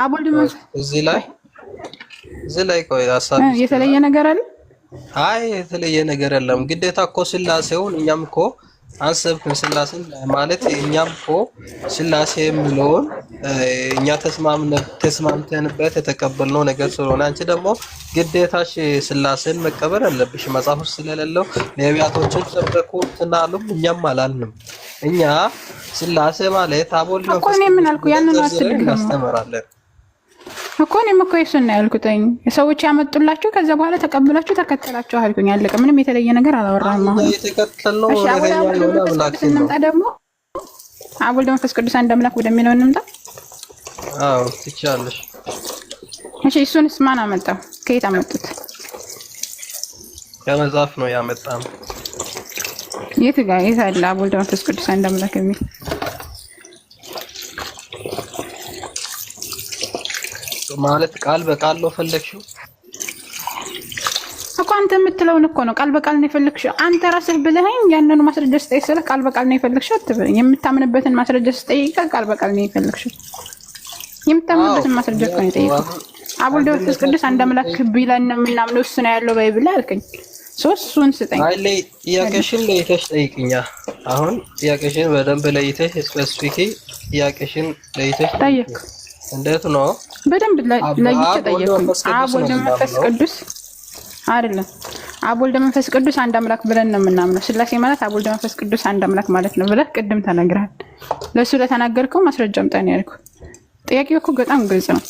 አብ ወልድ መንፈስ እዚህ ላይ ቆይ ሐሳብ የተለየ ነገር አለ? አይ የተለየ ነገር የለም። ግዴታ እኮ ስላሴውን እኛም እኮ አንሰብክም። ስላሴን ማለት እኛም እኮ ስላሴ የሚለውን እኛ ተስማምተንበት የተቀበልነው ነገር ስለሆነ አንቺ ደግሞ ግዴታሽ ስላሴን መቀበል አለብሽ። መጽሐፍ ስለሌለው ነቢያቶችን ሰበኩትና አሉም እኛም አላልንም። እኛ ስላሴ ማለት አብ ወልድ መንፈስ እኮ እኔ ምን አልኩ? ያንን አትድገሙ እናስተምራለን እኮ እኔም እኮ እሱን ነው ያልኩትኝ። ሰዎች ያመጡላችሁ ከዛ በኋላ ተቀብላችሁ ተከተላችሁ አልኩኝ። አለቀ። ምንም የተለየ ነገር አላወራህም። አሁን የተከተልነው እንምጣ ደግሞ አብ ወልድ መንፈስ ቅዱስ አንድ አምላክ ወደሚለው እንምጣ። አዎ ትችያለሽ። እሺ እሱንስ ማን አመጣው? ከየት አመጡት? ከመጽሐፍ ነው ያመጣነው። የት አለ አብ ወልድ መንፈስ ቅዱስ አንድ አምላክ የሚል? ማለት ቃል በቃል ነው ፈለግሽው እኮ አንተ የምትለውን እኮ ነው። ቃል በቃል ነው የፈለግሽው አንተ ራስህ ብለኸኝ ያንኑ ማስረጃ ስጠይቅ ስለ ቃል በቃል ነው የፈለግሽው አትበለኝ። የምታምንበትን ማስረጃ ስጠይቅ ቃል በቃል ነው የፈለግሽው። የምታምንበትን ማስረጃ እኮ ነው የጠየኩት። አብ ወልድ መንፈስ ቅዱስ አንድ አምላክ ቢለን ነው የምናምነው እሱ ነው ያለው ባይብል አልከኝ። እሱን ስጠኝ። አይ ላይ ጥያቄሽን ለይተሽ ጠይቅኛ። አሁን ጥያቄሽን በደንብ ለይተሽ ስፔሲፊክ ጥያቄሽን ለይተሽ ጠይቅ። እንዴት ነው? በደንብ ለይቼ ጠየቅኩኝ። አብ ወልድ መንፈስ ቅዱስ አይደለም አብ ወልድ መንፈስ ቅዱስ አንድ አምላክ ብለን ነው የምናምነው። ስላሴ ማለት አብ ወልድ መንፈስ ቅዱስ አንድ አምላክ ማለት ነው ብለህ ቅድም ተናግረሃል። ለሱ ለተናገርከው ማስረጃ አምጣኝ ያልኩህ። ጥያቄው እኮ በጣም ግልጽ ነው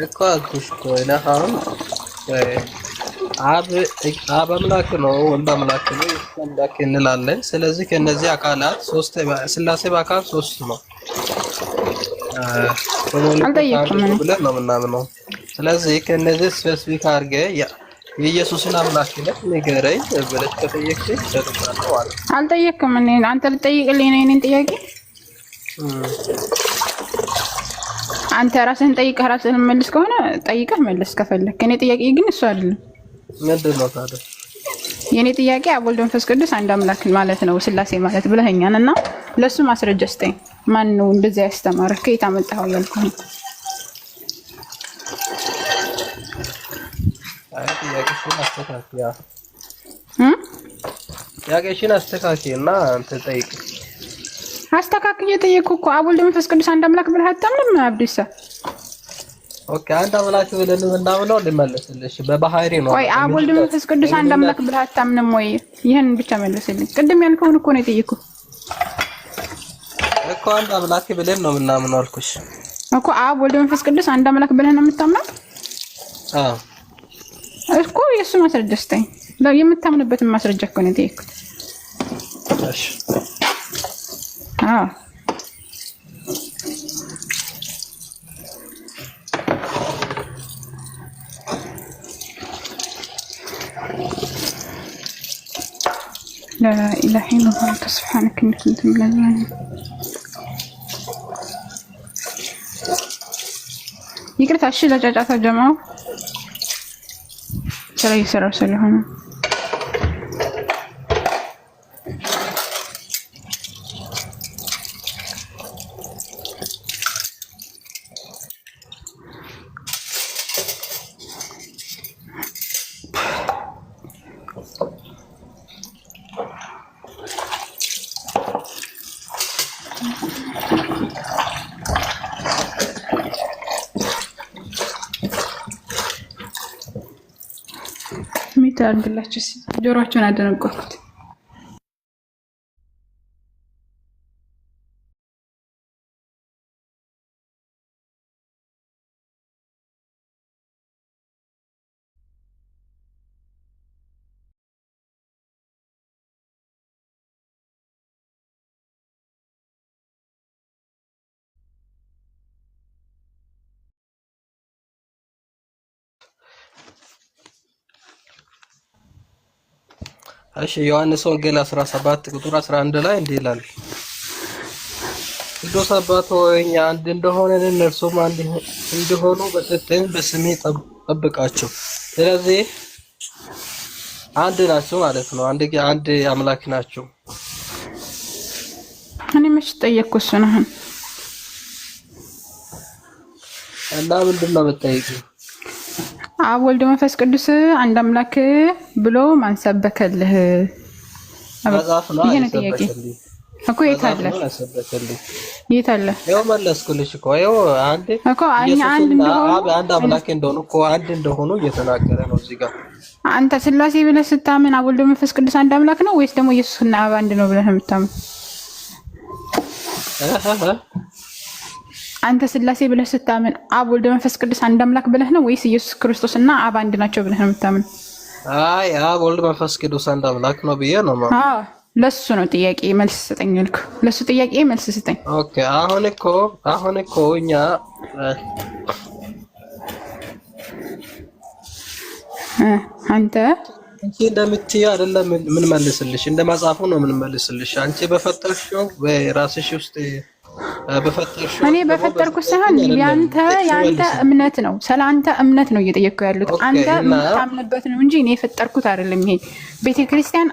እኮ አልኩሽ እኮ አሁን አብ አምላክ ነው፣ ወልድ አምላክ ነው፣ አምላክ እንላለን። ስለዚህ ከነዚህ አካላት ሶስት ስላሴ በአካል ሶስት ነው ብለን ነው የምናምነው። ስለዚህ ከነዚህ ስፔሲፊክ አድርገህ የኢየሱስን አምላክነት ንገረኝ ብለሽ ከጠየቅሽ እሰጥሻለሁ አለ። አልጠየቅም። እኔ አንተ ልጠይቅልኝ ነው የእኔን ጥያቄ? አንተ ራስህን ጠይቀህ ራስህን መልስ ከሆነ ጠይቀህ መልስ ከፈለክ። እኔ ጥያቄ ግን እሱ አይደለም። ምንድን ነው ታዲያ? የኔ ጥያቄ አብ ወልድ መንፈስ ቅዱስ አንድ አምላክ ማለት ነው ስላሴ ማለት ብለኸኛል እና ለሱ ማስረጃ ስጠኝ። ማን ነው እንደዚህ ያስተማረህ? ከየት አመጣኸው ያልኩህ? ጥያቄሽን አስተካክይ እና አንተ ጠይቅ። አስተካክዬ ጠየቅኩ እኮ። አብ ወልድ መንፈስ ቅዱስ አንድ አምላክ ብለህ አታምንም አብዲሳ? ኦኬ አንድ አምላክ ብለን ምናምነው ልመልስልሽ በባህሪ ነው። ቆይ አብ ወልድ መንፈስ ቅዱስ አንድ አምላክ ብለህ አታምንም ወይ? ይሄን ብቻ መልስልኝ። ቅድም ያልከውን እኮ ነው የጠየኩህ እኮ። አንድ አምላክ ብለን ነው ምናምነው አልኩሽ እኮ። አብ ወልድ መንፈስ ቅዱስ አንድ አምላክ ብለህ ነው የምታምነው? አዎ እኮ የሱ ማስረጃ ስጠኝ። የምታምንበትን ማስረጃ እኮ ነው የጠየኩት። እሺ አዎ لا إله إلا الله أنت سبحانك إني كنت من الظالمين. ይቅርታ እሺ ለጫጫታ ጀማው ስራ እየሰራሁ ስለሆነ ሚታርግላችሁ ጆሮአቸውን አደነቆርኩት። እሺ ዮሐንስ ወንጌል 17 ቁጥር 11 ላይ እንዲህ ይላል፣ ቅዱስ አባት ሆይ እኛ አንድ እንደሆነን እነርሱም አንድ እንዲሆኑ በሰጠኝ በስሜ ጠብቃቸው። ስለዚህ አንድ ናቸው ማለት ነው። አንድ አምላክ ናቸው። እኔ መች ጠየቅኩ እሱን? አሁን እና ምንድነው የምትጠይቂው? አብ ወልድ መንፈስ ቅዱስ አንድ አምላክ ብሎ ማን ሰበከልህ? መጽሐፍ ነው ይሄ ነው ጥያቄ እኮ። የት አለ? የት አለ? ይኸው መለስኩልሽ እኮ። ይኸው አንድ እኮ እኛ አንድ እንደሆኑ አንድ አምላክ እንደሆኑ እኮ አንድ እንደሆኑ እየተናገረ ነው እዚህ ጋር። አንተ ስላሴ ብለህ ስታምን አብ ወልድ መንፈስ ቅዱስ አንድ አምላክ ነው ወይስ ደግሞ ኢየሱስና አብ አንድ ነው ብለህ የምታምን? አንተ ስላሴ ብለህ ስታምን አብ ወልድ መንፈስ ቅዱስ አንድ አምላክ ብለህ ነው ወይስ ኢየሱስ ክርስቶስና አብ አንድ ናቸው ብለህ ነው የምታምን? አይ አብ ወልድ መንፈስ ቅዱስ አንድ አምላክ ነው ብዬ ነው ማለት። አዎ ለሱ ነው ጥያቄ መልስ ስጠኝ ልኩ። ለሱ ጥያቄ መልስ ስጠኝ። ኦኬ አሁን እኮ እኛ አንተ እንጂ እንደምትይ አይደለም ምን መልስልሽ፣ እንደ መጽሐፉ ነው ምን መልስልሽ። አንቺ በፈጠርሽው በራስሽ ውስጥ በፈጠርሽው እኔ በፈጠርኩት ሳይሆን ያንተ እምነት ነው። ስለ አንተ እምነት ነው እየጠየቅኩ ያሉት። አንተ የምታምንበት ነው እንጂ እኔ የፈጠርኩት አይደለም። ይሄ ቤተክርስቲያን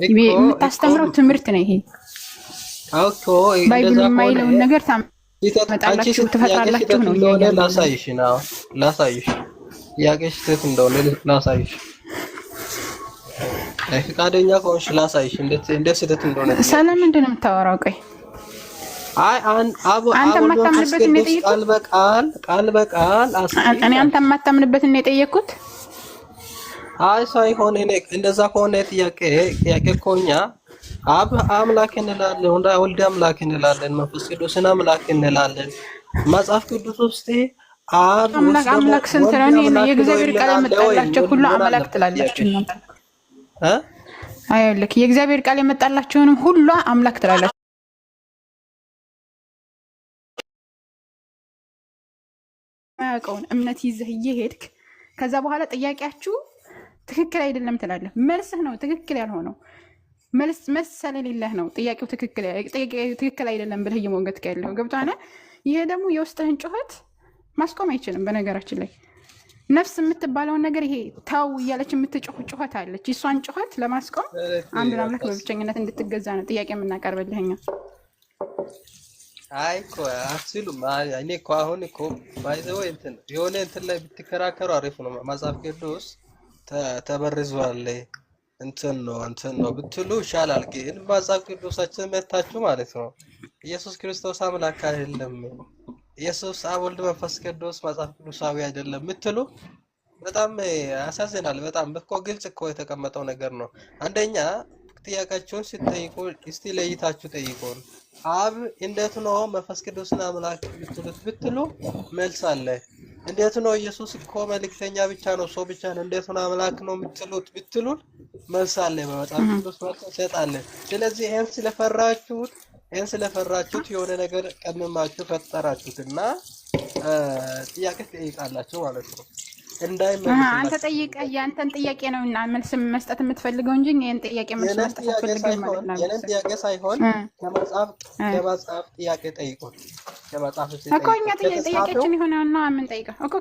የምታስተምረው ትምህርት ነው። ይሄ ባይብል የማይለውን ነገር ታመጣላችሁ ትፈጥራላችሁ ነው። ላሳይሽ ጥያቄሽ ስህተት እንደሆነ ላሳይሽ። ፈቃደኛ ከሆንሽ ላሳይሽ እንዴት ስህተት እንደሆነ። ስለምንድን ነው የምታወራው? ቆይ አንተ የማታምንበትን ነው የጠየኩት። ቃል በቃል እኔ አንተ የማታምንበትን ነው የጠየኩት። አይ ሳይሆን እኔ እንደዛ ከሆነ ጥያቄ እኮ እኛ አብ አምላክ እንላለን፣ ወልድ አምላክ እንላለን፣ መንፈስ ቅዱስን አምላክ እንላለን። መጽሐፍ ቅዱስ ውስጥ አምላክ ስንት ነው? እኔ የእግዚአብሔር ቃል የመጣላቸው ሁሉ አምላክ ትላላችሁ እናንተ። አይልክ የእግዚአብሔር ቃል የመጣላችሁንም ሁሉ አምላክ ትላላችሁ። ማያውቀውን እምነት ይዘህ እየሄድክ ከዛ በኋላ ጥያቄያችሁ ትክክል አይደለም ትላለህ። መልስህ ነው ትክክል ያልሆነው። መልስ ስለሌለህ ነው ጥያቄው ትክክል አይደለም ብለህ እየሞገትክ ያለው። ገብቶሃል? ይሄ ደግሞ የውስጥህን ጩኸት ማስቆም አይችልም። በነገራችን ላይ ነፍስ የምትባለውን ነገር ይሄ ታው እያለች የምትጮህ ጩኸት አለች። እሷን ጩኸት ለማስቆም አንዱን አምላክ በብቸኝነት እንድትገዛ ነው ጥያቄ የምናቀርብልህ እኛ። አይ እኮ አትሉም። እኔ እኮ አሁን እኮ ባይዘው የሆነ እንትን ላይ ብትከራከሩ አሪፍ ነው። መጽሐፍ ቅዱስ ተበርዟል እንትን ነው ብትሉ ይሻላል። ግን መጽሐፍ ቅዱሳችን መታችሁ ማለት ነው ኢየሱስ ክርስቶስ አምላክ አይደለም፣ ኢየሱስ አብ ወልድ መንፈስ ቅዱስ መጽሐፍ ቅዱሳዊ አይደለም ምትሉ በጣም ያሳዝናል። በጣም እኮ ግልጽ እኮ የተቀመጠው ነገር ነው። አንደኛ ጥያቄያችሁን ሲጠይቁ እስቲ ለይታችሁ ጠይቁን። አብ እንዴት ነው መንፈስ ቅዱስን አምላክ ብትሉ መልስ አለ። እንዴት ነው ኢየሱስ እኮ መልእክተኛ ብቻ ነው ሰው ብቻ ነው እንዴት ነው አምላክ ነው የምትሉት ብትሉን መልስ አለ። በመጽሐፍ ቅዱስ መልስ እንሰጣለን። ስለዚህ ይሄን ስለፈራችሁት የሆነ ነገር ቀምማችሁ ፈጠራችሁትና ጥያቄ ትጠይቃላችሁ ማለት ነው። አንተ ጠይቀህ ያንተን ጥያቄ ነው እና መልስ መስጠት የምትፈልገው እንጂ ይሄን ጥያቄ መልስ መስጠት አትፈልግም ማለት ነው። የኔን ጥያቄ ሳይሆን ከመጽሐፍ ጥያቄ ጠይቁን። ከመጽሐፍ እኮ እኛ ጥያቄያችን የሆነውና ምን ጠይቀህ እኮ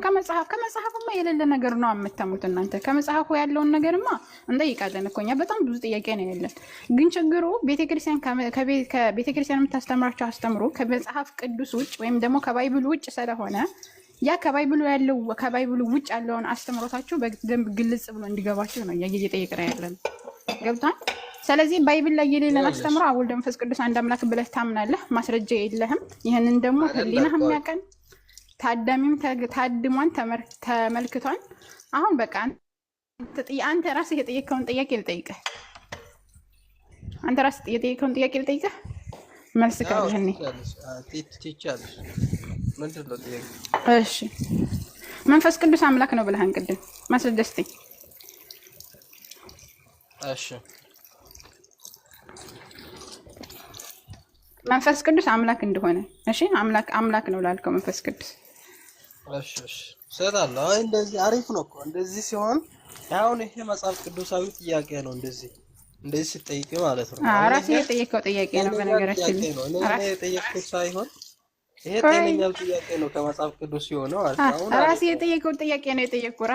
ከመጽሐፍማ የሌለ ነገር ነው የምታሙት እናንተ። ከመጽሐፉ ያለውን ነገርማ እንጠይቃለን እኮ እኛ። በጣም ብዙ ጥያቄ ነው ያለን። ግን ችግሩ ቤተክርስቲያን ከቤተክርስቲያን የምታስተምራቸው አስተምሮ ከመጽሐፍ ቅዱስ ውጭ ወይም ደግሞ ከባይብል ውጭ ስለሆነ ያ ከባይብሉ ውጭ ያለውን አስተምሮታችሁ በደንብ ግልጽ ብሎ እንዲገባችሁ ነው እየጠየቅን ያለን። ገብቷል? ስለዚህ ባይብል ላይ የሌለን አስተምሮ አብ ወልድ መንፈስ ቅዱስ አንድ አምላክ ብለህ ታምናለህ። ማስረጃ የለህም። ይህንን ደግሞ ህሊናህ የሚያውቀን ታዳሚም ታድሟን ተመልክቷን። አሁን በቃ አንተ ራስህ የጠየቀውን ጥያቄ ልጠይቅህ። መልስ ካለህ እኔ እሺ መንፈስ ቅዱስ አምላክ ነው ብለሃን ቅድም ማስረጃ ስጠኝ። እሺ መንፈስ ቅዱስ አምላክ እንደሆነ እሺ አምላክ ነው ላልከው መንፈስ ቅዱስ እሺ ሰዳላ እንደዚህ አሪፍ ነው እኮ እንደዚህ ሲሆን አሁን ይሄ መጽሐፍ ቅዱሳዊ ጥያቄ ነው። እንደዚህ ሲጠይቅ ማለት ነው። ራሴ የጠየቀው ጥያቄ ነው። በነገራችን ላይ የጠየቅኩት ሳይሆን ይሄ ጤነኛው ጥያቄ ነው ከመጽሐፍ ቅዱስ ሲሆን አሁን ራሴ የጠየቀው ጥያቄ ነው የጠየቅኩት።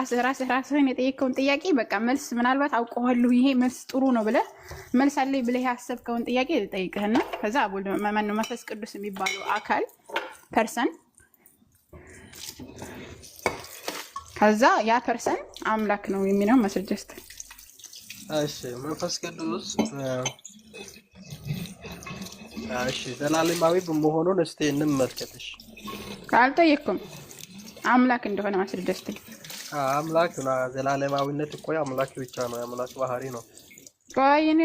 ራስህን የጠየቀውን ጥያቄ በቃ መልስ ምናልባት አውቀዋለሁ ይሄ መልስ ጥሩ ነው ብለህ መልስ አለኝ ብለህ ያሰብከውን ጥያቄ ልጠይቅህና ከዛ አቡል መንፈስ ቅዱስ የሚባለው አካል ፐርሰን ከዛ ያ ፐርሰን አምላክ ነው የሚለው ማስረጃ ስጠኝ። እሺ መንፈስ ቅዱስ እሺ ዘላለማዊ በመሆኑን እስቲ እንመልከትሽ። አልጠየኩም። አምላክ እንደሆነ ማስረጃ ስጠኝ። አምላክ ነው። ዘላለማዊነት እኮ አምላክ ብቻ ነው። የአምላክ ባህሪ ነው። ቆይ እኔ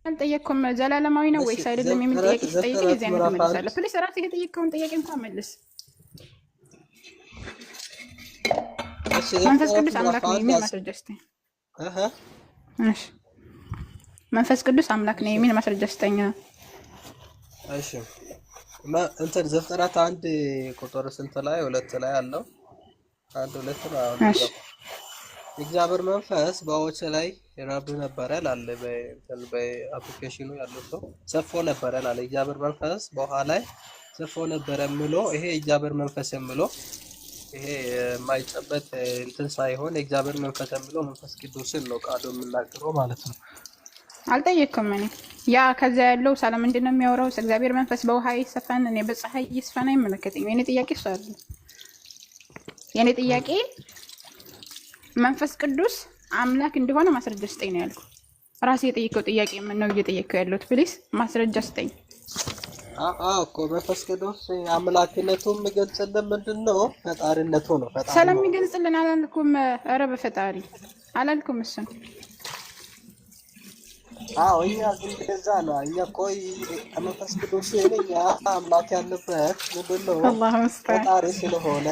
አልጠየኩም። ዘላለማዊ ነው ወይስ አይደለም የሚል ጥያቄ ስጠይቅ እዚህ አይነት መልሳለሁ። ፕሊስ ራስህ የጠየቀውን ጥያቄ እንኳን መልስ። መንፈስ ቅዱስ አምላክ ነው የሚል ማስረጃ ስጠኝ። እሺ መንፈስ ቅዱስ አምላክ ነው የሚል ማስረጃ ስጠኝ። እሺ እንትን ዘፍጥረት 1 ቁጥር ስንት ላይ 2 ላይ አለው? 1 2 ነው። እሺ እግዚአብሔር መንፈስ በውጭ ላይ ይራብ ነበረ ላለ በአፕሊኬሽኑ ያለው ሰው ሰፎ ነበረ ላለ እግዚአብሔር መንፈስ በውሃ ላይ ሰፎ ነበረ ምሎ ይሄ እግዚአብሔር መንፈስ ምሎ ይሄ የማይጨበጥ እንትን ሳይሆን እግዚአብሔር መንፈስ ምሎ መንፈስ ቅዱስን ነው ቃሉ የምናገረው ማለት ነው። አልጠየቅኩም። እኔ ያ ከዛ ያለው ሰላም ምንድን ነው የሚያወራው? እግዚአብሔር መንፈስ በውሃ ይሰፈን እኔ በፀሐይ ይስፈን አይመለከተኝም። የኔ ጥያቄ እሱ አይደለም። የኔ ጥያቄ መንፈስ ቅዱስ አምላክ እንደሆነ ማስረጃ ስጠኝ ነው ያልኩት። ራሴ የጠየቀው ጥያቄ ምን ነው እየጠየቀው ያለሁት? ፕሊስ ማስረጃ ስጠኝ። እኮ መንፈስ ቅዱስ አምላክነቱ የሚገልጽልን ምንድን ነው? ፈጣሪነቱ ነው። ፈጣሪ ሰላም የሚገልጽልን አላልኩም። ኧረ በፈጣሪ አላልኩም እሱን። እኛ ግን እንደዛ ነው። እኛ ቆይ መንፈስ ቅዱስ የኛ አምላክ ያለበት ምንድን ነው? ፈጣሪ ስለሆነ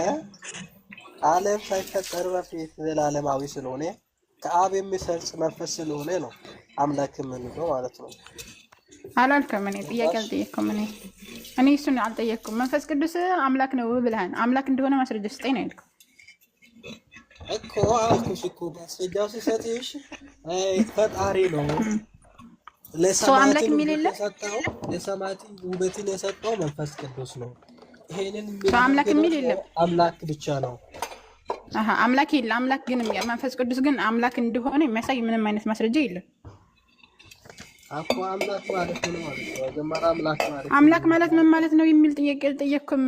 ዓለም ሳይፈጠር በፊት ዘላለማዊ ስለሆነ ከአብ የሚሰርጽ መንፈስ ስለሆነ ነው አምላክ የምንለው ማለት ነው። አላልኩም። እኔ ጥያቄ አልጠየቅኩም። እኔ እሱን አልጠየቅኩም። መንፈስ ቅዱስ አምላክ ነው ብለሃል። አምላክ እንደሆነ ማስረጃ ስጠኝ ነው ያልኩት እኮ። አልኩሽ እኮ ማስረጃው ሲሰጥሽ ፈጣሪ ነው። አምላክ የሚል የለም። ለሰማያት ውበትን የሰጠው መንፈስ ቅዱስ ነው። ይሄንን አምላክ የሚል የለም። አምላክ ብቻ ነው። አምላክ የለም። አምላክ ግን መንፈስ ቅዱስ ግን አምላክ እንደሆነ የሚያሳይ ምንም አይነት ማስረጃ የለም። አኮ አምላክ ማለት ነው ማለት ነው። ጀማራ አምላክ ማለት ምን ማለት ነው የሚል ጥያቄ አልጠየቅኩም።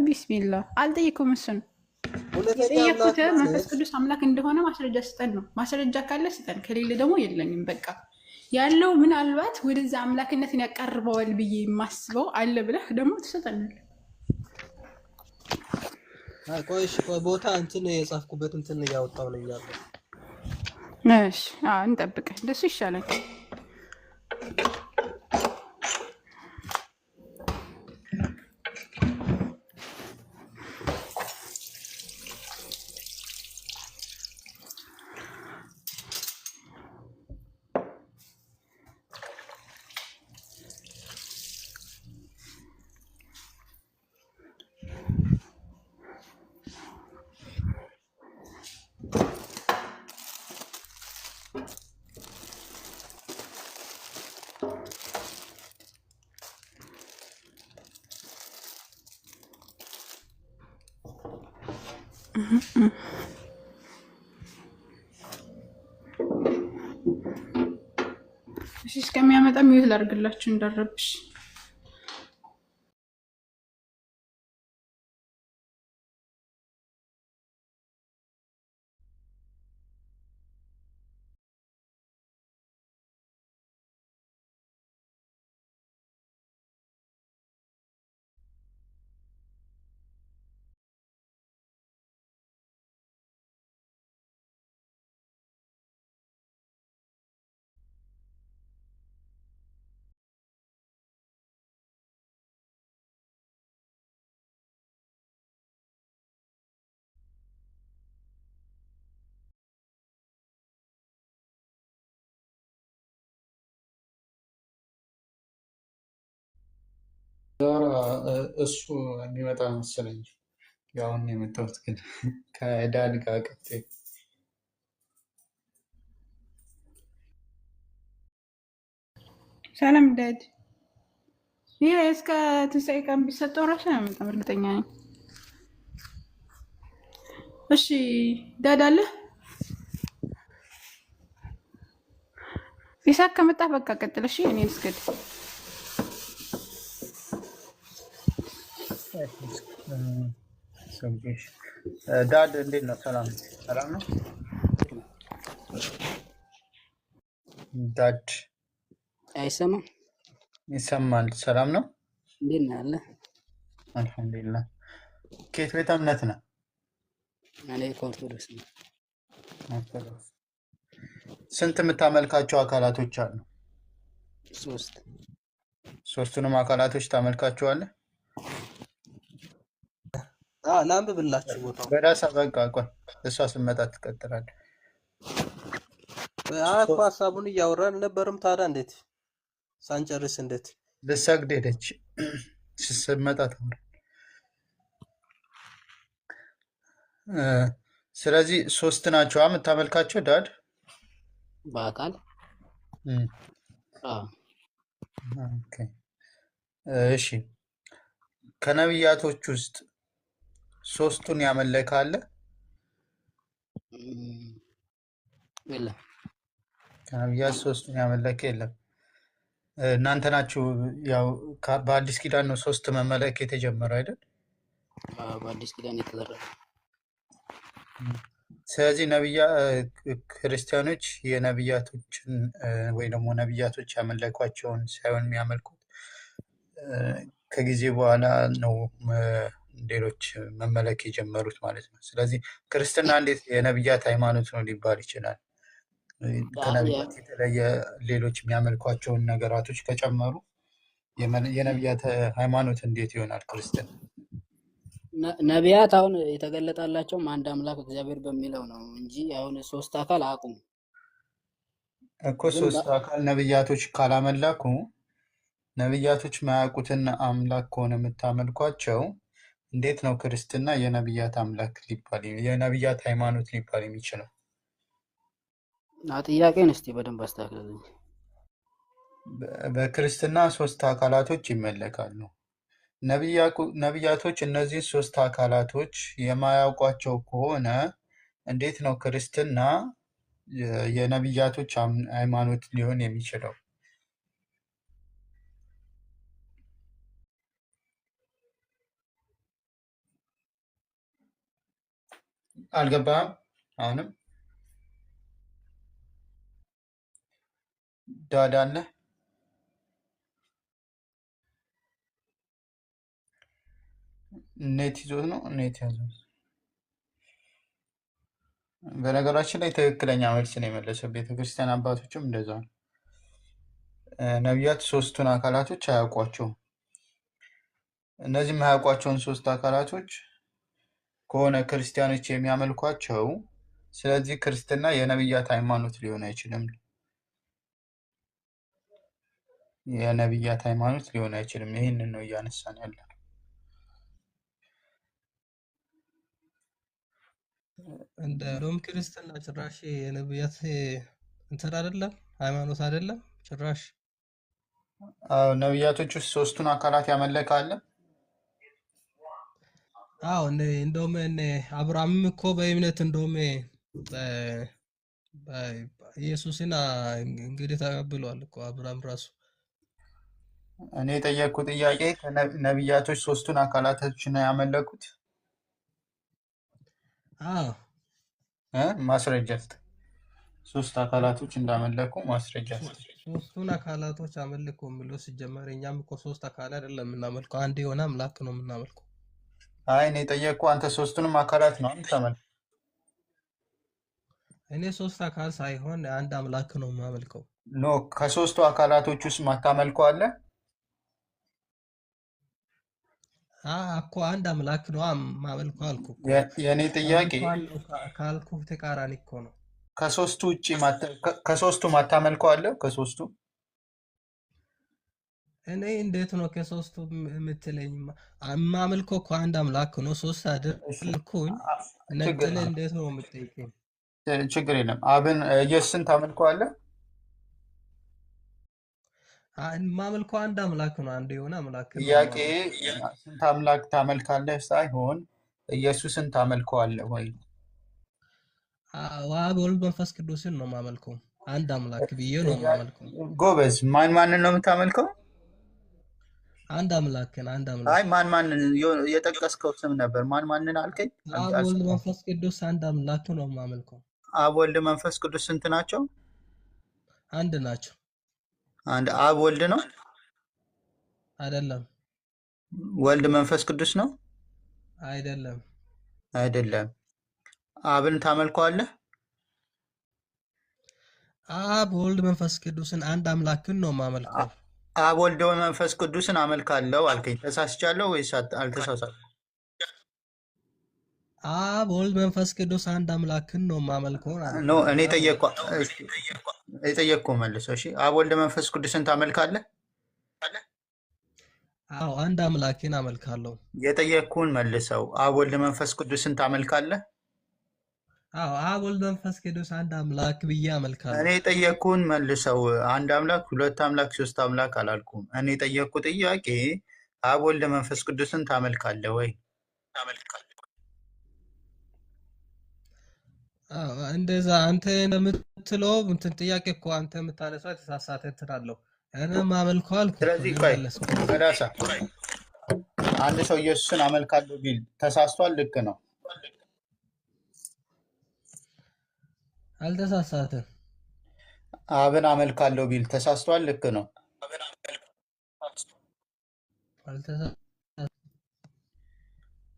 ቢስሚላህ አልጠየቅኩም። እሱን የጠየቅኩት መንፈስ ቅዱስ አምላክ እንደሆነ ማስረጃ ስጠን ነው። ማስረጃ ካለ ስጠን፣ ከሌለ ደግሞ የለኝም። በቃ ያለው ምናልባት ወደዛ አምላክነትን ያቀርበዋል ብዬ የማስበው አለ ብለህ ደግሞ ትሰጠናል። ቆይሽ ቦታ እንትን የጻፍኩበት እንትን እያወጣው ነው ያለው። እሺ እንጠብቅ፣ ደሱ ይሻላል። እሺ እስከሚያመጣ ሚውት ላድርግላችሁ እንዳረብሽ። እሱ የሚመጣ መሰለኝ። ያውን የመጣሁት ግን ከዳን ጋር ቀጥ ሰላም ዳድ። ይሄ እስከ ትንሣኤ ቀን ቢሰጠው ራሱ አይመጣም፣ እርግጠኛ ነኝ። እሺ ዳድ አለ ይሳቅ ከመጣ በቃ ቀጥል። እሺ እኔ ልስገድ። ሰምቼሽ። ዳድ እንዴት ነው? ሰላም ነው? ሰላም ነው ዳድ? አይሰማም? ይሰማል። ሰላም ነው? እንዴት ነህ አለ? አልሐምዱሊላህ። ከየት ቤተ እምነት ነው? እኔ ከኦርቶዶክስ ነው። ኦርቶዶክስ። ስንት የምታመልካቸው አካላቶች አሉ? 3 ሶስቱንም አካላቶች ታመልካቸዋለህ? ላንብብላችሁ ቦታው። በራሳ በቃ ቆይ፣ እሷ ስትመጣ ትቀጥላለህ። እኮ ሀሳቡን እያወራን ነበርም። ታዲያ እንዴት ሳንጨርስ እንዴት ልትሰግድ ሄደች። ስትመጣ ታምራ። ስለዚህ ሶስት ናቸው የምታመልካቸው ዳድ? በአካል አዎ። ኦኬ። እሺ፣ ከነቢያቶች ውስጥ ሶስቱን ያመለከ አለ? የለም። ከነቢያት ሶስቱን ያመለከ የለም። እናንተ ናችሁ ያው በአዲስ ኪዳን ነው ሶስት መመለክ የተጀመረ አይደል? በአዲስ ኪዳን የተደረገ። ስለዚህ ክርስቲያኖች የነቢያቶችን ወይ ደግሞ ነቢያቶች ያመለኳቸውን ሳይሆን የሚያመልኩት ከጊዜ በኋላ ነው ሌሎች መመለክ የጀመሩት ማለት ነው። ስለዚህ ክርስትና እንዴት የነቢያት ሃይማኖት ነው ሊባል ይችላል? ከነቢያት የተለየ ሌሎች የሚያመልኳቸውን ነገራቶች ከጨመሩ የነቢያት ሃይማኖት እንዴት ይሆናል ክርስትና? ነቢያት አሁን የተገለጣላቸውም አንድ አምላክ እግዚአብሔር በሚለው ነው እንጂ አሁን ሶስት አካል አቁም እኮ። ሶስት አካል ነቢያቶች ካላመላኩ ነቢያቶች ማያውቁትን አምላክ ከሆነ የምታመልኳቸው እንዴት ነው ክርስትና የነቢያት አምላክ ሊባል የነቢያት ሃይማኖት ሊባል የሚችለው? ጥያቄን እስቲ በደንብ አስተካክልልኝ። በክርስትና ሶስት አካላቶች ይመለካሉ። ነቢያቶች እነዚህ ሶስት አካላቶች የማያውቋቸው ከሆነ እንዴት ነው ክርስትና የነቢያቶች ሃይማኖት ሊሆን የሚችለው? አልገባህም? አሁንም ዳዳ አለ? ኔት ይዞት ነው? ኔት ያዘው። በነገራችን ላይ ትክክለኛ መልስ ነው የመለሰው። ቤተክርስቲያን አባቶችም እንደዛ ነው። ነቢያት ሶስቱን አካላቶች አያውቋቸውም። እነዚህ የማያውቋቸውን ሶስት አካላቶች ከሆነ ክርስቲያኖች የሚያመልኳቸው፣ ስለዚህ ክርስትና የነቢያት ሃይማኖት ሊሆን አይችልም። የነቢያት ሃይማኖት ሊሆን አይችልም። ይህንን ነው እያነሳን ያለ። እንደውም ክርስትና ጭራሽ የነቢያት እንትን አይደለም፣ ሃይማኖት አይደለም ጭራሽ። አዎ፣ ነቢያቶች ውስጥ ሶስቱን አካላት ያመለከ አለ? አዎ፣ እንደውም አብርሃምም እኮ በእምነት እንደውም ኢየሱስን እንግዲህ ተቀብሏል እኮ አብርሃም ራሱ። እኔ የጠየቅኩ ጥያቄ ነቢያቶች ሶስቱን አካላቶች ነው ያመለኩት? አዎ። ማስረጃ ስጥ። ሶስት አካላቶች እንዳመለኩ ማስረጃ ስጥ። ሶስቱን አካላቶች አመልኩ የሚለው ሲጀመር እኛም እኮ ሶስት አካል አይደለም የምናመልከው፣ አንድ የሆነ አምላክ ነው የምናመልከው። አይ እኔ የጠየቅኩ አንተ ሶስቱንም አካላት ነው የምታመልከው? እኔ ሶስት አካል ሳይሆን አንድ አምላክ ነው የማመልከው። ኖ፣ ከሶስቱ አካላቶች ውስጥ ማታመልከው አለ? እኮ አንድ አምላክ ነው የማመልከው አልኩ እኮ። የእኔ ጥያቄ ካልኩ ተቃራኒ እኮ ነው። ከሶስቱ ውጪ ከሶስቱ ማታመልከው አለ? ከሶስቱ እኔ እንዴት ነው ከሶስቱ የምትለኝ? የማመልከው እኮ አንድ አምላክ ነው። ሶስት አደረኩኝ ነጥል እንዴት ነው የምትጠይቀኝ? ችግር የለም። አብን ኢየሱስን ታመልከዋለህ? የማመልከው አንድ አምላክ ነው። አንድ የሆነ አምላክ ነው። ጥያቄ ስንት አምላክ ታመልካለህ ሳይሆን ኢየሱስን ታመልከዋለህ ወይ? አብ ወልድ መንፈስ ቅዱስን ነው የማመልከው። አንድ አምላክ ብዬ ነው የማመልከው። ጎበዝ። ማንን ነው የምታመልከው? አንድ አምላክን አንድ አይ አምላክ ማን የጠቀስከው ስም ነበር? ማንን አልከኝ? አብ ወልድ መንፈስ ቅዱስ አንድ አምላክ ነው የማመልከው። አብ ወልድ መንፈስ ቅዱስ ስንት ናቸው? አንድ ናቸው። አንድ አብ ወልድ ነው አይደለም? ወልድ መንፈስ ቅዱስ ነው አይደለም? አይደለም። አብን ታመልከዋለህ? አብ ወልድ መንፈስ ቅዱስን አንድ አምላክን ነው የማመልከው። አብ ወልድ መንፈስ ቅዱስን አመልካለሁ አልከኝ። ተሳስቻለሁ ወይስ አልተሳሳትኩም? አብ ወልድ መንፈስ ቅዱስ አንድ አምላክን ነው የማመልከው። ኖ እኔ የጠየቅኩህ መልሰው። እሺ አብ ወልድ መንፈስ ቅዱስን ታመልካለህ? አዎ አንድ አምላክን አመልካለሁ። የጠየቅኩህን መልሰው። አብ ወልድ መንፈስ ቅዱስን ታመልካለህ? አዎ አብ ወልድ መንፈስ ቅዱስ አንድ አምላክ ብዬ አመልካለሁ። እኔ የጠየቅኩህን መልሰው። አንድ አምላክ፣ ሁለት አምላክ፣ ሶስት አምላክ አላልኩም። እኔ የጠየቅኩህ ጥያቄ አብ ወልድ መንፈስ ቅዱስን ታመልካለህ ወይ? እንደዛ አንተ እንደምትለው እንትን ጥያቄ እኮ አንተ የምታነሳው የተሳሳተ እንትን አለው። እኔም አመልከው አልኩ። ስለዚህ ቆይ መዳሳ አንድ ሰው ኢየሱስን አመልካለሁ ቢል ተሳስቷል? ልክ ነው? አልተሳሳተም። አብን አመልካለሁ ቢል ተሳስቷል? ልክ ነው? አልተሳሳተም።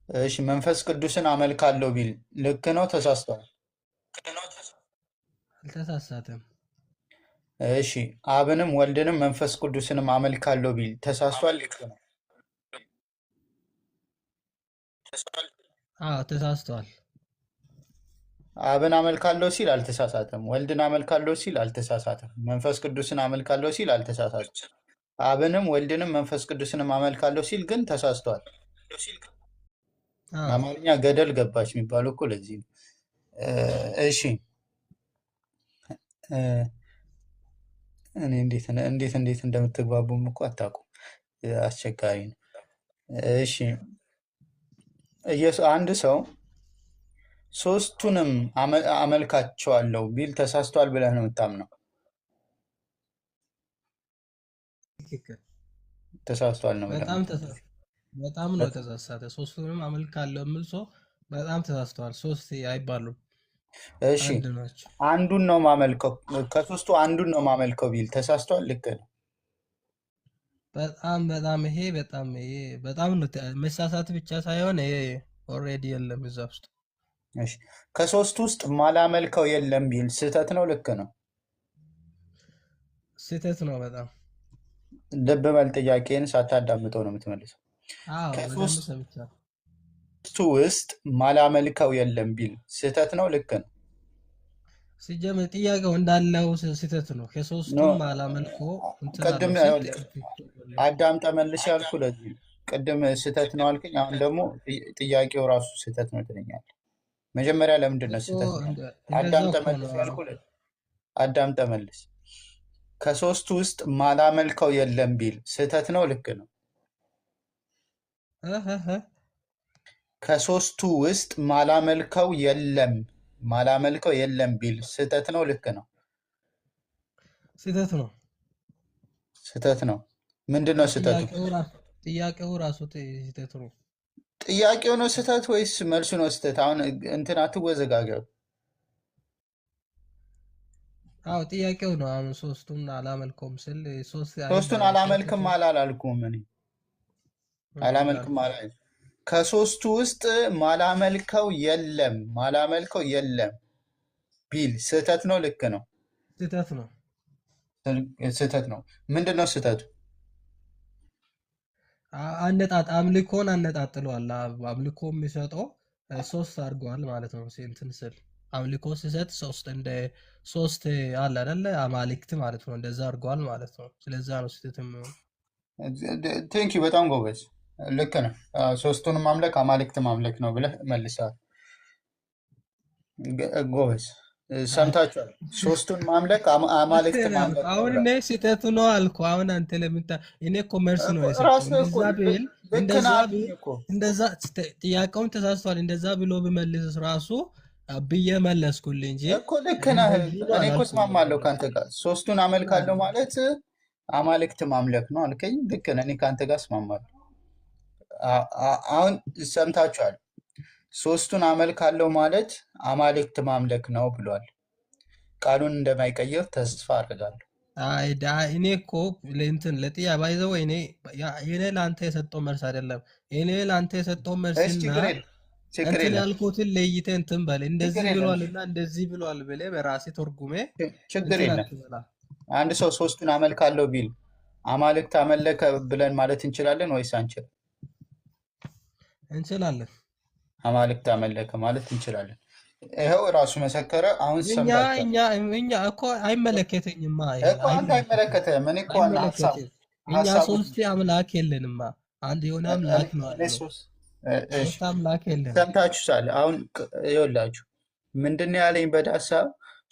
እሺ መንፈስ ቅዱስን አመልካለሁ ቢል ልክ ነው? ተሳስቷል? አልተሳሳተም። እሺ አብንም ወልድንም መንፈስ ቅዱስንም አመልካለሁ ቢል ተሳስቷል? ልክ ነው? አዎ ተሳስቷል። አብን አመልካለሁ ሲል አልተሳሳተም። ወልድን አመልካለሁ ሲል አልተሳሳተም። መንፈስ ቅዱስን አመልካለሁ ሲል አልተሳሳተም። አብንም ወልድንም መንፈስ ቅዱስንም አመልካለሁ ሲል ግን ተሳስቷል። አማርኛ ገደል ገባች የሚባለው እኮ ለዚህ ነው። እሺ እኔ እንዴት እንደምትግባቡም እኮ አታውቁም። አስቸጋሪ ነው። እሺ አንድ ሰው ሶስቱንም አመልካቸዋለሁ ቢል ተሳስቷል ብለህ ነው የምታምነው? ተሳስቷል ነው። በጣም ነው ተሳሳተ። ሶስቱንም አመልካለሁ የሚል ሰው በጣም ተሳስቷል። ሶስት አይባሉም። እሺ አንዱን ነው ማመልከው፣ ከሶስቱ አንዱን ነው ማመልከው ቢል ተሳስቷል? ልክ ነው? ይሄ በጣም ነው መሳሳት ብቻ ሳይሆን ይሄ ኦልሬዲ የለም እዛ ውስጥ። እሺ ከሶስቱ ውስጥ ማላመልከው የለም ቢል ስህተት ነው? ልክ ነው? ስህተት ነው በጣም። ልብ በል፣ ጥያቄን ሳታዳምጠው ነው የምትመልሰው። ከሶስቱ ውስጥ ማላመልከው የለም ቢል ስህተት ነው? ልክ ነው? ሲጀምር ጥያቄው እንዳለው ስህተት ነው። ከሶስቱም ማላመልከው ቅድም አዳምጠህ መልስ ያልኩ ለዚህ ቅድም ስህተት ነው አልከኝ። አሁን ደግሞ ጥያቄው ራሱ ስህተት ነው ትለኛለህ። መጀመሪያ ለምንድን ነው ስህተት ነው? አዳምጠህ መልስ ያልኩ አዳምጠህ መልስ። ከሶስቱ ውስጥ ማላመልከው የለም ቢል ስህተት ነው? ልክ ነው? ከሶስቱ ውስጥ ማላመልከው የለም ቢል ስህተት ነው? ልክ ነው? ስህተት ነው። ስህተት ነው። ምንድን ነው ስህተቱ? ጥያቄው ራሱ ስህተት ነው። ጥያቄው ነው ስህተት ወይስ መልሱ ነው ስህተት? አሁን እንትን አትወዘጋገብ። አዎ ጥያቄው ነው። አሁን ሶስቱን አላመልከውም ስል ሶስቱን አላመልክም አላልኩም። እኔ አላመልክም አላል። ከሶስቱ ውስጥ ማላመልከው የለም ቢል ስህተት ነው? ልክ ነው? ስህተት ነው። ስህተት ነው። ምንድን ነው ስህተቱ? አምልኮን አነጣጥለዋል። አምልኮ የሚሰጠው ሶስት አድርገዋል ማለት ነው። እንትን ስል አምልኮ ሲሰጥ ሶስት አለ አይደለ? አማልክት ማለት ነው። እንደዛ አድርገዋል ማለት ነው። ስለዛ ነው ስህተትም። ቴንክ ዩ በጣም ጎበዝ። ልክ ነው። ሶስቱን ማምለክ አማልክት ማምለክ ነው ብለህ መልሰሃል። ጎበዝ። ሰምታችኋል። ሶስቱን ማምለክ አማልክት ማምለክ። አሁን እኔ ስህተቱ ነው አልኩ። አሁን አንተ እኔ ኮመርስ ነው እንደዛ ጥያቄውን ተሳስቷል እንደዛ ብሎ ብመልስ ራሱ ብዬ መለስኩልህ እንጂ እኮ ልክ ነህ። እኔ እኮ እስማማለሁ ከአንተ ጋር። ሶስቱን አመልካለሁ ማለት አማልክት ማምለክ ነው አልከኝ። ልክ ነህ። እኔ ከአንተ ጋር እስማማለሁ። አሁን ሰምታችኋል። ሶስቱን አመልካለሁ ማለት አማልክት ማምለክ ነው ብሏል። ቃሉን እንደማይቀይር ተስፋ አደርጋለሁ። እኔ እኮ ለእንትን ለጥያ ባይዘው እኔ ለአንተ የሰጠው መልስ አይደለም። እኔ ለአንተ የሰጠው መልስና ችግር እንትን የለም ያልኩትን ለይተህ እንትን በል እንደዚህ ችግር የለም ብሏልና እንደዚህ ብሏል ብለህ በራሴ ተርጉሜ ችግር እንትን የለም። አትበላ። አንድ ሰው ሶስቱን አመልካለሁ ቢል አማልክት አመለከ ብለን ማለት እንችላለን ወይስ አንችልም? እንችላለን። አማልክት አመለከ ማለት እንችላለን። ይኸው ራሱ መሰከረ። አሁን እኛ እኮ አይመለከተኝማ። እኮ አንተ አይመለከተህም። እኔ እኮ ሀሳብ እኛ ሶስት አምላክ የለንማ። አንድ የሆነ አምላክ ነው አለ። ሶስት አምላክ የለንም። ሰምታችሁታል። አሁን ይኸውላችሁ ምንድን ነው ያለኝ በዳሳ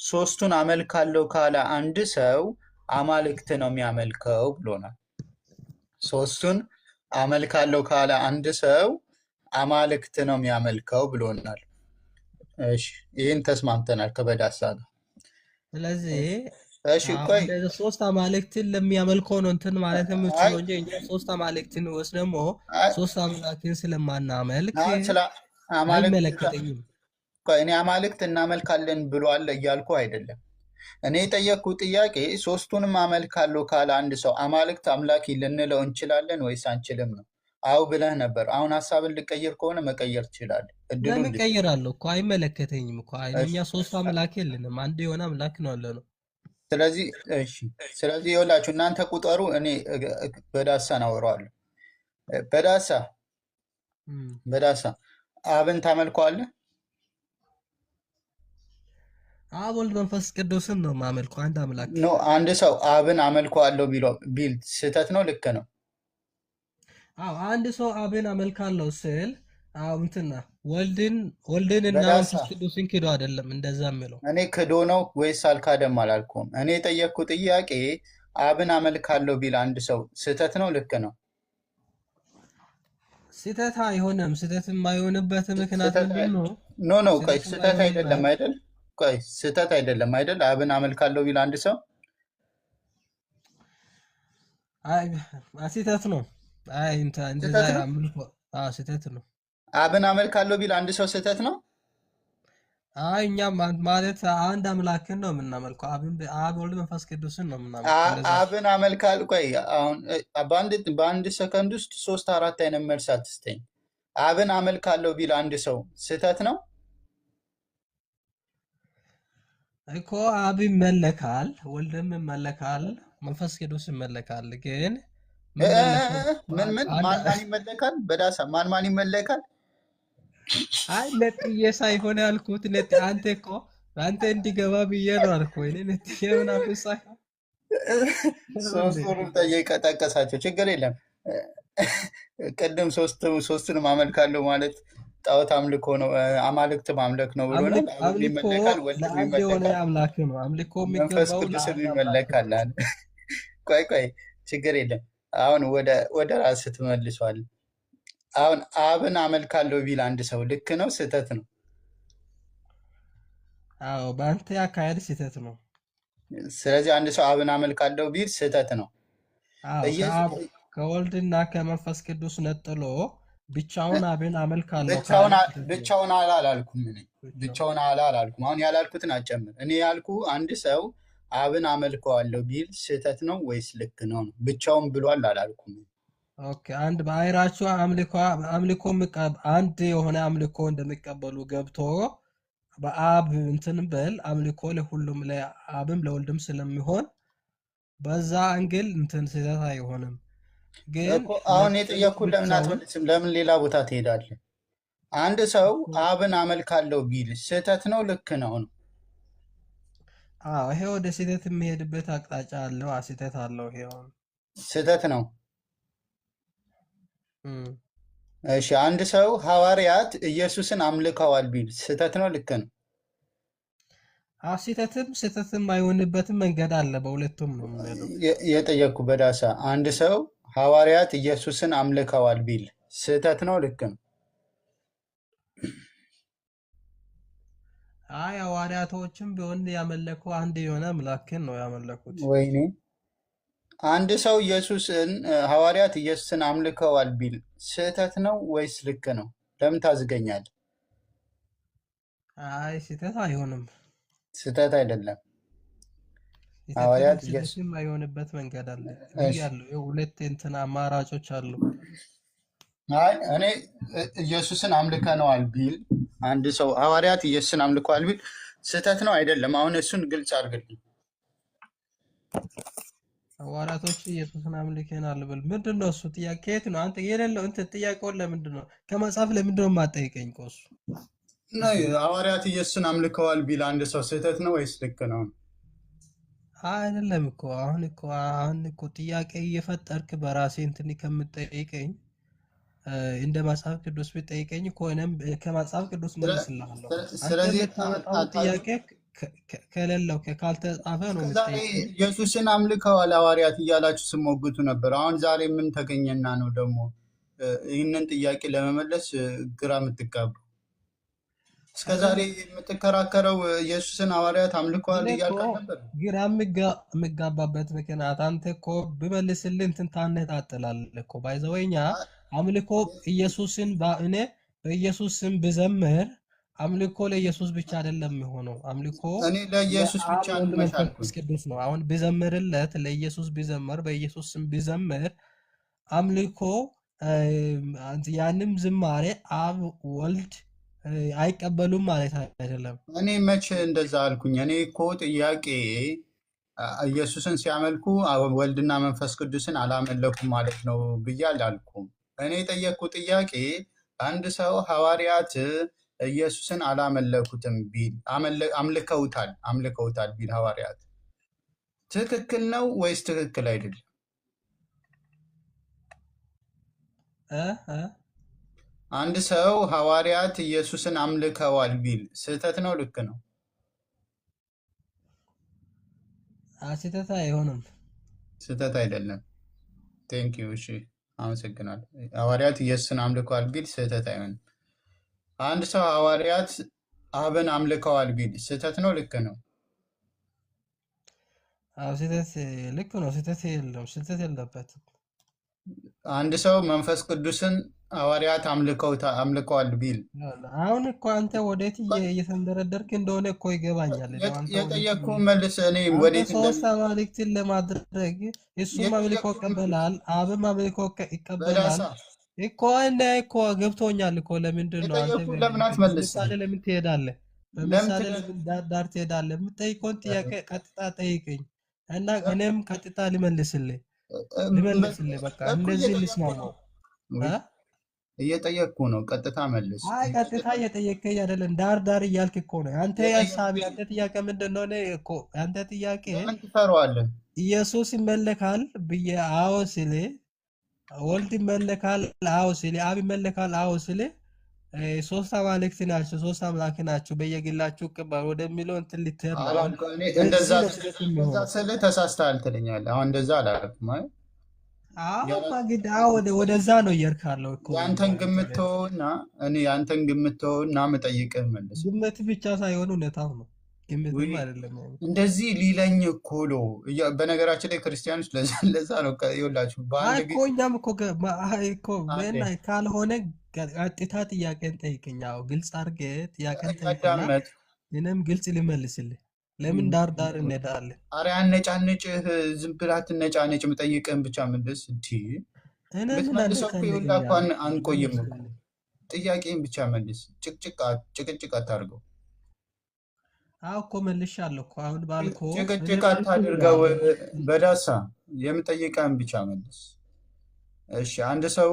ሶስቱን አመልካለሁ ካለ አንድ ሰው አማልክት ነው የሚያመልከው ብሎናል። ሶስቱን አመልካለሁ ካለ አንድ ሰው አማልክት ነው የሚያመልከው ብሎናል። እሺ ይህን ተስማምተናል ከበዳሳ ጋር። ስለዚህ እሺ ቆይ ሶስት አማልክትን ለሚያመልከው ነው እንትን ማለት የምችለው እንጂ እኛ ሶስት አማልክትን ወስ ደግሞ ሶስት አምላክን ስለማናመልክ አይመለከተኝም። እኔ አማልክት እናመልካለን ብሏል እያልኩ አይደለም። እኔ የጠየቅኩ ጥያቄ ሶስቱንም አመልካለሁ ካለ አንድ ሰው አማልክት አምላኪ ልንለው እንችላለን ወይስ አንችልም ነው። አው ብለህ ነበር። አሁን ሀሳብን ልቀይር ከሆነ መቀየር ትችላለህ። ለምን ቀይራለሁ እኮ አይመለከተኝም እኮ። እኛ ሶስት አምላክ የለንም፣ አንድ የሆነ አምላክ ነው ያለ ነው። ስለዚህ እሺ፣ ስለዚህ ይኸውላችሁ እናንተ ቁጠሩ፣ እኔ በዳሳ አወራዋለሁ። በዳሳ አብን ታመልከዋለህ? አብ ወልድ መንፈስ ቅዱስን ነው የማመልከው። አንድ አምላክ ነው። አንድ ሰው አብን አመልከዋለሁ ቢል ስህተት ነው ልክ ነው? አዎ አንድ ሰው አብን አመልካለሁ ስል እንትና ወልድንና መንፈስ ቅዱስን ክዶ አይደለም እንደዛ የሚለው። እኔ ክዶ ነው ወይስ አልካደም አላልኩም። እኔ የጠየቅኩ ጥያቄ አብን አመልካለሁ ቢል አንድ ሰው ስህተት ነው ልክ ነው? ስህተት አይሆንም። ስህተት የማይሆንበት ምክንያት ምንድን ነው? ኖ ቆይ ስህተት አይደለም አይደል? ቆይ ስህተት አይደለም አይደል? አብን አመልካለሁ ቢል አንድ ሰው ስህተት ነው። እንደዛ አምልኮ ስህተት ነው። አብን አመልካለሁ ቢል አንድ ሰው ስህተት ነው። እኛ ማለት አንድ አምላክን ነው የምናመልከው። አብ ወልድ መንፈስ ቅዱስን ነው የምናመልከው። አብን አመልካለሁ። ቆይ አሁን በአንድ ሰከንድ ውስጥ 3-4 አይነት መልስ አትስጠኝ። አብን አመልካለሁ ቢል አንድ ሰው ስህተት ነው እኮ። አብ ይመለካል፣ ወልድም ይመለካል፣ መንፈስ ቅዱስ ይመለካል። ግን ማን ይመለካል? በዳሳ ማን ይመለካል? ነጥዬ ሳይሆን ያልኩት አንተ እኮ አንተ እንዲገባ ብዬ ነው አልኩ። ነጥዬ ምናምን ሳይሆን ሶስቱንም ጠቀሳቸው። ችግር የለም። ቅድም ሶስቱንም አመልካለሁ ማለት ጣዖት አምልኮ ነው፣ አማልክት ማምለክ ነው ብሎናል። ይመለካል፣ ወልድም ይመለካል፣ መንፈስ ቅዱስም ይመለካል። ቆይ ችግር የለም። አሁን ወደ ራስህ ትመልሷል። አሁን አብን አመልካለሁ ቢል አንድ ሰው ልክ ነው ስህተት ነው? አዎ በአንተ አካሄድ ስህተት ነው። ስለዚህ አንድ ሰው አብን አመልካለሁ ቢል ስህተት ነው። ከወልድና ከመንፈስ ቅዱስ ነጥሎ ብቻውን አብን አመልካለሁ ብቻውን አላልኩም። ብቻውን አላልኩም። አሁን ያላልኩትን አጨምር። እኔ ያልኩ አንድ ሰው አብን አመልከዋለሁ ቢል ስህተት ነው ወይስ ልክ ነው? ብቻውን ብሏል አላልኩም። ኦኬ አንድ ባይራችሁ አምልኮ አንድ የሆነ አምልኮ እንደሚቀበሉ ገብቶ በአብ እንትን በል አምልኮ ለሁሉም ለአብም ለወልድም ስለሚሆን በዛ አንግል እንትን ስህተት አይሆንም። ግን አሁን የጠየኩት ለምን አትመልስም? ለምን ሌላ ቦታ ትሄዳለህ? አንድ ሰው አብን አመልካለሁ ቢል ስህተት ነው ልክ ነው? ይሄ ወደ ስህተት የሚሄድበት አቅጣጫ አለው። ስህተት አለው። ይሄ ስህተት ነው። እሺ አንድ ሰው ሐዋርያት ኢየሱስን አምልከዋል ቢል ስህተት ነው ልክ ነው? ስህተትም አይሆንበትም መንገድ አለ። በሁለቱም ነው የጠየቅኩ በዳሳ አንድ ሰው ሐዋርያት ኢየሱስን አምልከዋል ቢል ስህተት ነው ልክ ነው? ሐዋርያቶችም ቢሆን ያመለኩ አንድ የሆነ አምላክን ነው ያመለኩት። ወይኔ አንድ ሰው ኢየሱስን ሐዋርያት ኢየሱስን አምልከዋል ቢል ስህተት ነው ወይስ ልክ ነው? ለምን ታዝገኛለህ? አይ ስህተት አይሆንም። ስህተት አይደለም። ስህተትም ሐዋርያት ስህተትም አይሆንበት መንገድ አለ እሺ፣ ብያለሁ። ሁለት እንትን አማራጮች አሉ። አይ እኔ ኢየሱስን አምልከነዋል ቢል አንድ ሰው ሐዋርያት ኢየሱስን አምልከዋል ቢል ስህተት ነው አይደለም? አሁን እሱን ግልጽ አድርግልኝ። ሐዋርያቶች ኢየሱስን አምልከናል ብል ምንድን ነው እሱ? ጥያቄ የት ነው አንተ የሌለው እንትን ጥያቄውን ለምንድን ነው ከመጽሐፍ ለምንድን ነው የማጠይቀኝ? እኮ እሱ ሐዋርያት ኢየሱስን አምልከዋል ቢል አንድ ሰው ስህተት ነው ወይስ ልክ ነው? አይደለም እኮ አሁን እኮ ጥያቄ እየፈጠርክ በራሴ እንትን ከምጠይቀኝ እንደ መጽሐፍ ቅዱስ ብጠይቀኝ እኮ እኔም ከመጽሐፍ ቅዱስ መልስልሃለሁ። አንተ ስለዚህ የምታመጣው ጥያቄ ከሌለው ካልተጻፈ ነው ዛሬ የምጠይቀኝ። ኢየሱስን አምልከዋል ሐዋርያት እያላችሁ ስሞግቱ ነበር። አሁን ዛሬ ምን ተገኘና ነው ደግሞ ይህንን ጥያቄ ለመመለስ ግራ የምትጋቡ? እስከ ዛሬ የምትከራከረው ኢየሱስን ሐዋርያት አምልከዋል እኔ እኮ እያልከ ነበር። ግራ የምጋባበት ምክንያት አንተ እኮ ብመልስልህ እንትን ታነጣጥላለህ እኮ ባይዘወኛ አምልኮ ኢየሱስን እኔ በኢየሱስ ስም ብዘምር አምልኮ ለኢየሱስ ብቻ አይደለም የሚሆነው። አምልኮ እኔ ለኢየሱስ ለአብ ብቻ ወልድ መንፈስ እንመሻልኩኝ። ቅዱስ ነው። አሁን ብዘምርለት ለኢየሱስ ብዘምር በኢየሱስ ስም ብዘምር አምልኮ ያንም ዝማሬ አብ ወልድ አይቀበሉም ማለት አይደለም። እኔ መቼ እንደዛ አልኩኝ? እኔ እኮ ጥያቄ ኢየሱስን ሲያመልኩ ወልድና መንፈስ ቅዱስን አላመለኩም ማለት ነው ብዬ አላልኩም። እኔ የጠየቅኩ ጥያቄ አንድ ሰው ሐዋርያት ኢየሱስን አላመለኩትም ቢል አምልከውታል ቢል ሐዋርያት ትክክል ነው ወይስ ትክክል አይደለም? አንድ ሰው ሐዋርያት ኢየሱስን አምልከዋል ቢል ስህተት ነው ልክ ነው? ስህተት አይሆንም። ስህተት አይደለም። ቴንኪዩ። እሺ አመሰግናለሁ። ሐዋርያት ኢየሱስን አምልከዋል ቢል ስህተት አይሆንም። አንድ ሰው ሐዋርያት አብን አምልከዋል ቢል ስህተት ነው ልክ ነው? ስህተት ልክ ነው። ስህተት የለበትም። አንድ ሰው መንፈስ ቅዱስን ሐዋርያት አምልከዋል ቢል አሁን እኮ አንተ ወዴት እየተንደረደርክ እንደሆነ እኮ ይገባኛል። የጠየቅኩ መልስ እኔ ወዴት ሶስት አማልክትን ለማድረግ እሱም አምልኮ ይቀበላል፣ አብም አምልኮ ይቀበላል እኮ እና እኮ ገብቶኛል እኮ። ለምንድን ነው አንተ በምሳሌ ለምን ትሄዳለህ? በምሳሌ ለምን ዳር ትሄዳለህ? የምጠይቀውን ጥያቄ ቀጥታ ጠይቀኝ እና እኔም ቀጥታ ልመልስልህ። በቃ እንደዚህ ልስማማው። እየጠየቅኩ ነው፣ ቀጥታ መልስ። አይ ቀጥታ እየጠየቀኝ አይደለም፣ ዳር ዳር እያልክ እኮ ነው። አንተ ሀሳብ አንተ ጥያቄ ምንድን ነው? እኔ እኮ አንተ ጥያቄ ትፈራዋለህ። ኢየሱስ ይመለካል ብዬ አዎ ስል፣ ወልድ ይመለካል አዎ ስል፣ አብ ይመለካል አዎ ስል፣ ሶስት አማልክት ናቸው፣ ሶስት አምላክ ናቸው በየግላችሁ ቅበል ወደሚለው እንትን ልትሄድ ነው። እንደዛ ስል ተሳስተሃል ትለኛለህ። አሁን እንደዛ አላልኩም። ወደዛ ነው እየርካለው እኮ። ያንተን ግምትውና እኔ ያንተን ግምትውና መጠይቅህ መልስ። ግምት ብቻ ሳይሆን እውነታው ነው። ግምትም አይደለም እንደዚህ ሊለኝ እኮ ነው። በነገራችን ላይ ክርስቲያኖች ለዛ ነው ይኸውላችሁ እኮ እኛም እኮ ካልሆነ ቀጥታ ጥያቄን ጠይቀኝ። ግልጽ አድርገህ ጥያቄን ጠይቅና እኔም ግልጽ ልመልስልህ። ለምን ዳር ዳር እንሄዳለን? ኧረ ያነጫነጭህ ዝም ብለህ አትነጫነጭ። የምጠይቅህን ብቻ መልስ። ብትመልሰው እኮ ይኸውልህ እኮ አንቆይም። ጥያቄን ብቻ መልስ። ጭቅጭቅ አታድርገው። እኮ መልሻለሁ እኮ አሁን ባልኩህ። ጭቅጭቅ አታድርገው። በዳሳ የምጠይቀህን ብቻ መልስ። እሺ አንድ ሰው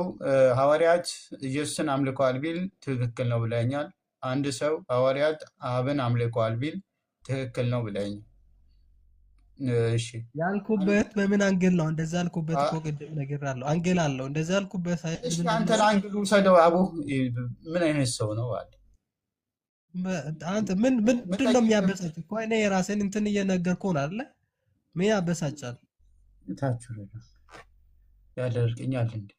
ሐዋርያት ኢየሱስን አምልከዋል ቢል ትክክል ነው ብለኛል። አንድ ሰው ሐዋርያት አብን አምልከዋል ቢል ትክክል ነው ብለኛል። እሺ ያልኩበት በምን አንግል ነው? እንደዛ ያልኩበት እኮ ቅድም ነግሬሃለሁ። አንግል አለው። እንደዛ ያልኩበት እሺ አንተን አንግል ውሰደው። አቡ ምን አይነት ሰው ነው አለ? አንተ ምንድን ነው የሚያበሳጭ? እኮ እኔ የራሴን እንትን እየነገርኩህ ነው አይደለ? ምን ያበሳጫል? ታችሁ ያደርገኛል እንዴ?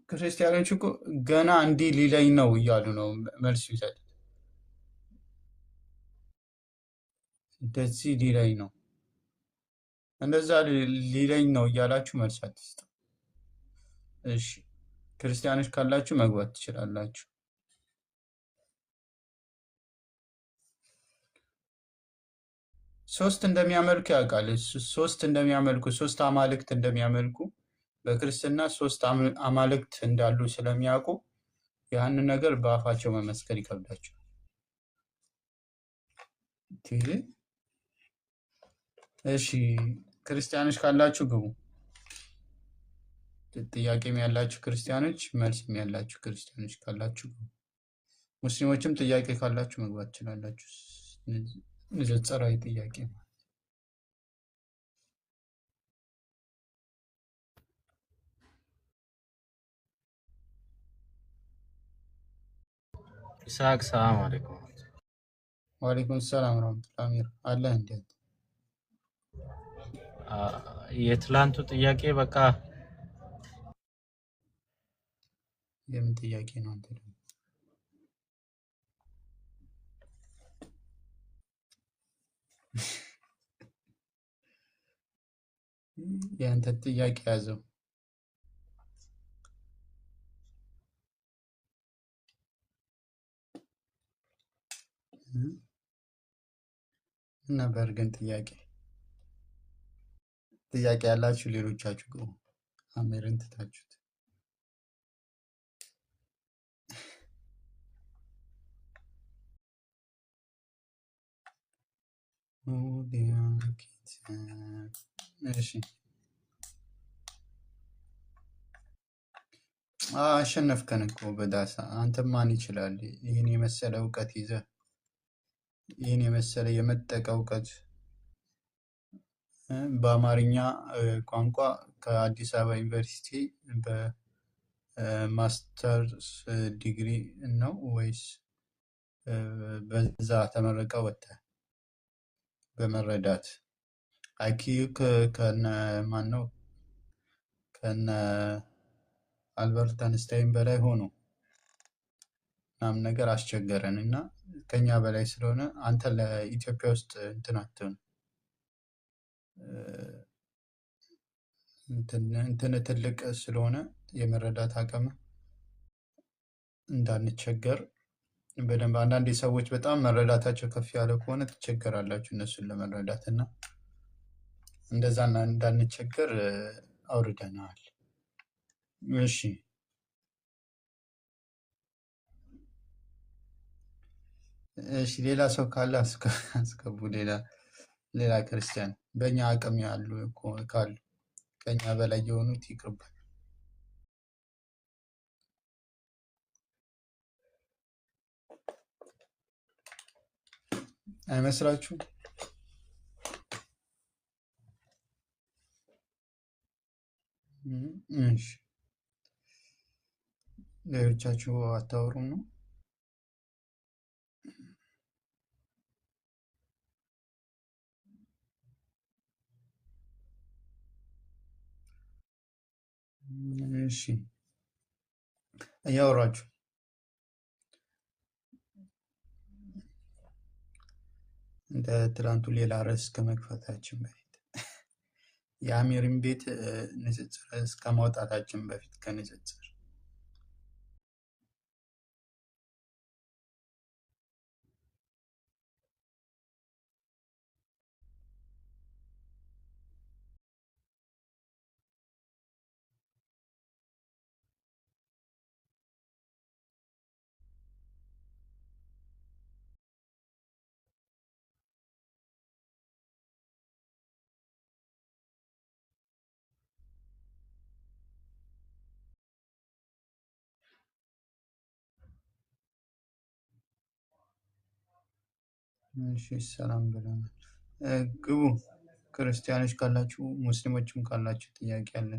ክርስቲያኖች እኮ ገና እንዲህ ሊለኝ ነው እያሉ ነው መልስ ይሰጥ። እንደዚህ ሊለኝ ነው እንደዛ ሊለኝ ነው እያላችሁ መልስ አትስጡ። እሺ፣ ክርስቲያኖች ካላችሁ መግባት ትችላላችሁ። ሶስት እንደሚያመልኩ ያውቃል። ሶስት እንደሚያመልኩ ሶስት አማልክት እንደሚያመልኩ በክርስትና ሶስት አማልክት እንዳሉ ስለሚያውቁ ያንን ነገር በአፋቸው መመስከር ይከብዳቸዋል። እሺ ክርስቲያኖች ካላችሁ ግቡ። ጥያቄም ያላችሁ ክርስቲያኖች፣ መልስም ያላችሁ ክርስቲያኖች ካላችሁ ግቡ። ሙስሊሞችም ጥያቄ ካላችሁ መግባት ትችላላችሁ። ንጽጽራዊ ጥያቄ ማለት ኢሳቅ ሰላም አለይኩም። ዋሌኩም ሰላም ረመቱላ። አሚር አለህ እንዴ? የትላንቱ ጥያቄ በቃ የምን ጥያቄ ነው አንተ ደግሞ? የአንተ ጥያቄ ያዘው። ነበር ግን ጥያቄ ያላችሁ ሌሎቻችሁ ግቡ። አሜርን ትታችሁት እሺ፣ አሸነፍከን እኮ በዳሳ። አንተ ማን ይችላል? ይህን የመሰለ እውቀት ይዘህ ይህን የመሰለ የመጠቀ እውቀት በአማርኛ ቋንቋ ከአዲስ አበባ ዩኒቨርሲቲ በማስተርስ ዲግሪ ነው ወይስ በዛ ተመረቀ ወጥተህ በመረዳት አይኪዩ ከነ ማን ነው ከነ አልበርት አንስታይን በላይ ሆኖ ምናምን ነገር አስቸገረን እና ከኛ በላይ ስለሆነ አንተ ለኢትዮጵያ ውስጥ እንትን አትሆን እንትን ትልቅ ስለሆነ የመረዳት አቅም እንዳንቸገር በደንብ። አንዳንዴ ሰዎች በጣም መረዳታቸው ከፍ ያለ ከሆነ ትቸገራላችሁ እነሱን ለመረዳት እና እንደዛ እንዳንቸገር አውርደናል። እሺ እሺ፣ ሌላ ሰው ካለ አስገቡ። ሌላ ክርስቲያን በእኛ አቅም ያሉ ካሉ ከኛ በላይ የሆኑት ይቅርባል። አይመስላችሁም? እሺ፣ ሌሎቻችሁ አታወሩም ነው? እሺ፣ እያወራችሁ እንደ ትላንቱ ሌላ ርዕስ ከመክፈታችን በፊት የአሚርን ቤት ንጽጽር እስከ ማውጣታችን በፊት ከንጽጽር እሺ፣ ሰላም ብለናል። ግቡ። ክርስቲያኖች ካላችሁ ሙስሊሞችም ካላችሁ ጥያቄ አለ።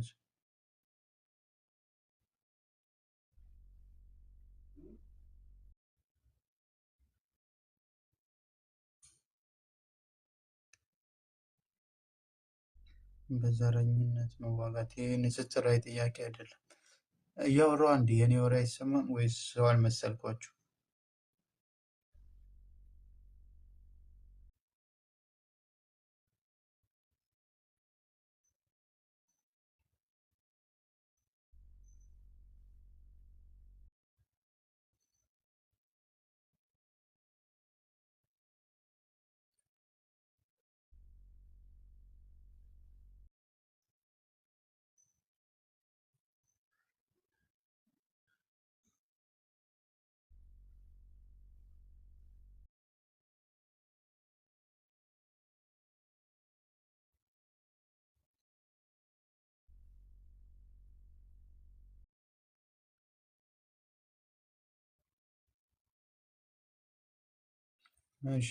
በዘረኝነት መዋጋት ይህ ንጽጽራዊ ጥያቄ አይደለም። እያወራሁ አንዴ የኔ ወሬ አይሰማም ወይስ ሰው አልመሰልኳችሁ? እሺ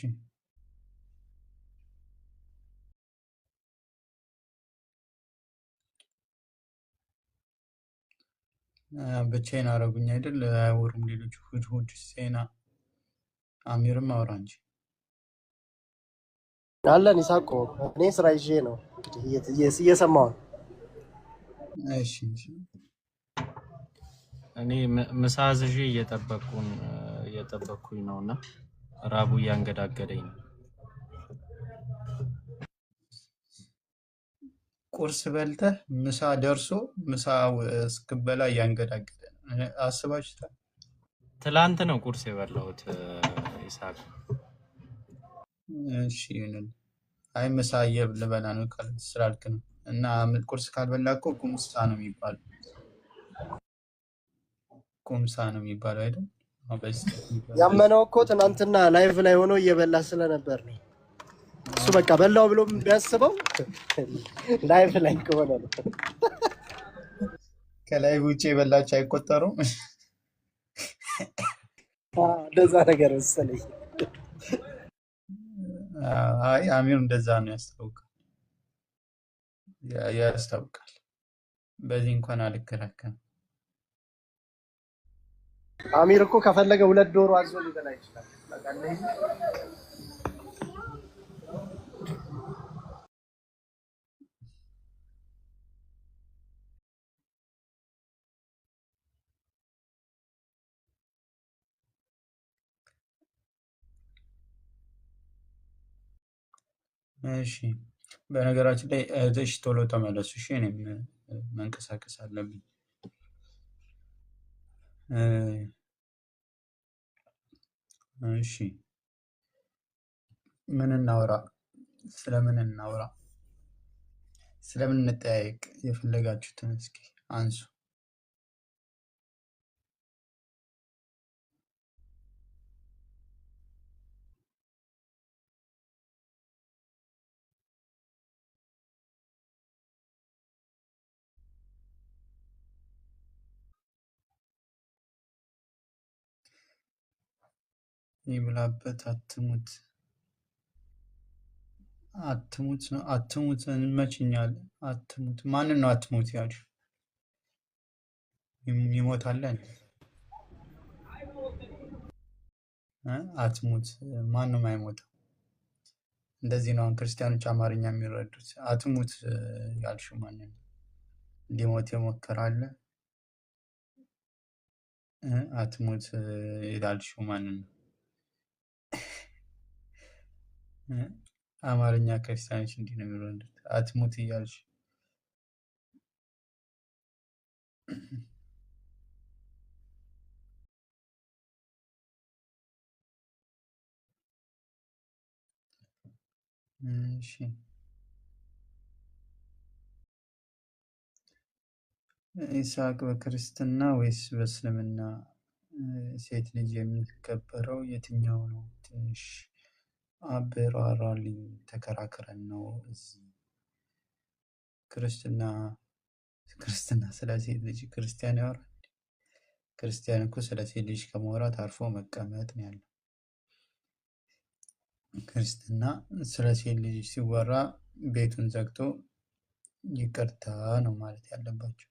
ብቻዬን አረጉኝ አይደል? አያወሩም ሌሎች። ሁድ ሴና አሚርም አውራ እንጂ አለን ይሳቆ። እኔ ስራ ይዤ ነው እንግዲህ እየሰማሁ ነው። እሺ እኔ ምሳ አዝዤ እየጠበቅኩኝ ነው እና ራቡ እያንገዳገደኝ ነው። ቁርስ በልተህ ምሳ ደርሶ ምሳ እስክበላ እያንገዳገደ ነው። አስባችሁታል? ትላንት ነው ቁርስ የበላሁት ይሳቅ። እሺ ይሁን። አይ ምሳ ልበላ ነው ስላልክ ነው። እና ቁርስ ካልበላ እኮ ቁምሳ ነው የሚባለው። ቁምሳ ነው የሚባለው አይደል? ያመነው እኮ ትናንትና ላይቭ ላይ ሆኖ እየበላ ስለነበር ነው። እሱ በቃ በላው ብሎ የሚያስበው ላይቭ ላይ ከሆነ ነው። ከላይቭ ውጭ የበላቸው አይቆጠሩም። እንደዛ ነገር መሰለኝ። አይ አሚር እንደዛ ነው ያስታውቃል። በዚህ እንኳን አልከራከርም። አሚር እኮ ከፈለገ 2 ዶሮ አዞ ሊበላ ይችላል። እሺ በነገራችን ላይ እህትሽ ቶሎ ተመለሱ። እሺ እኔም መንቀሳቀስ አለብኝ። እሺ ምን እናውራ? ስለምን እናውራ? ስለምን እንጠያየቅ? የፈለጋችሁትን እስኪ አንሱ። ይብላበት አትሙት ነው። አትሙት እንመችኛል። አትሙት ማንን ነው አትሙት ያሉ? ይሞታለን። አትሙት ማን ነው የማይሞተው? እንደዚህ ነው ክርስቲያኖች አማርኛ የሚረዱት። አትሙት ያልሽው ማንን ነው? ሊሞት የሞከረ አለ? አትሙት ያልሽው ማንን ነው? አማርኛ ክርስቲያኖች እንዲህ ነው የሚረዱት። አትሙት እያልሽ እሺ ይስሐቅ በክርስትና ወይስ በእስልምና ሴት ልጅ የምትከበረው የትኛው ነው? ትንሽ አብራራልኝ። ተከራክረን ነው እዚህ። ክርስትና ስለ ሴት ልጅ ክርስቲያን ያወራል? ክርስቲያን እኮ ስለ ሴት ልጅ ከማውራት አርፎ መቀመጥ ነው ያለው። ክርስትና ስለ ሴት ልጅ ሲወራ ቤቱን ዘግቶ ይቅርታ ነው ማለት ያለባቸው።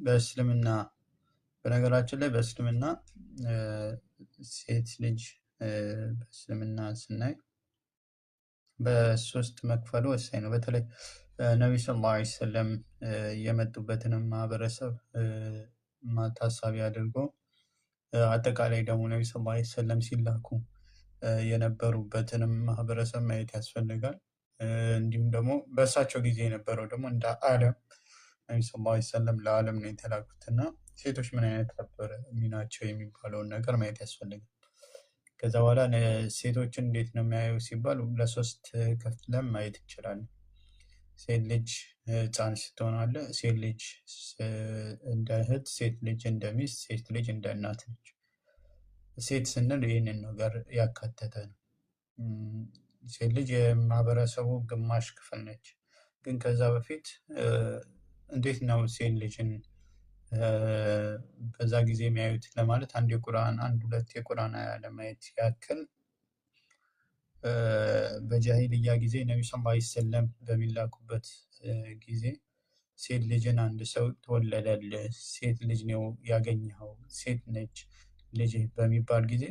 በእስልምና በነገራችን ላይ በእስልምና ሴት ልጅ በእስልምና ስናይ በሶስት መክፈሉ ወሳኝ ነው። በተለይ ነቢ ሰለላሁ ዐለይሂ ወሰለም የመጡበትንም ማህበረሰብ ታሳቢ አድርጎ አጠቃላይ ደግሞ ነቢ ሰለላሁ ዐለይሂ ወሰለም ሲላኩ የነበሩበትንም ማህበረሰብ ማየት ያስፈልጋል። እንዲሁም ደግሞ በእሳቸው ጊዜ የነበረው ደግሞ እንደ ዓለም ነቢ ሰለላሁ ዐለይሂ ወሰለም ለዓለም ነው የተላኩት እና ሴቶች ምን አይነት ነበር ሚናቸው የሚባለውን ነገር ማየት ያስፈልጋል። ከዛ በኋላ ሴቶችን እንዴት ነው የሚያየው ሲባል ለሶስት ከፍለን ማየት እንችላለን። ሴት ልጅ ህፃን ስትሆን አለ፣ ሴት ልጅ እንደ እህት፣ ሴት ልጅ እንደ ሚስት፣ ሴት ልጅ እንደ እናት ነች። ሴት ስንል ይህንን ነገር ያካተተ ነው። ሴት ልጅ የማህበረሰቡ ግማሽ ክፍል ነች። ግን ከዛ በፊት እንዴት ነው ሴት ልጅን በዛ ጊዜ የሚያዩት ለማለት አንድ ሁለት የቁርአን አያ ለማየት ያክል በጃሂልያ ጊዜ ነብዩ ሰለላሁ ዐለይሂ ወሰለም በሚላኩበት ጊዜ ሴት ልጅን አንድ ሰው ተወለደልህ፣ ሴት ልጅ ነው ያገኘኸው፣ ሴት ነች ልጅ በሚባል ጊዜ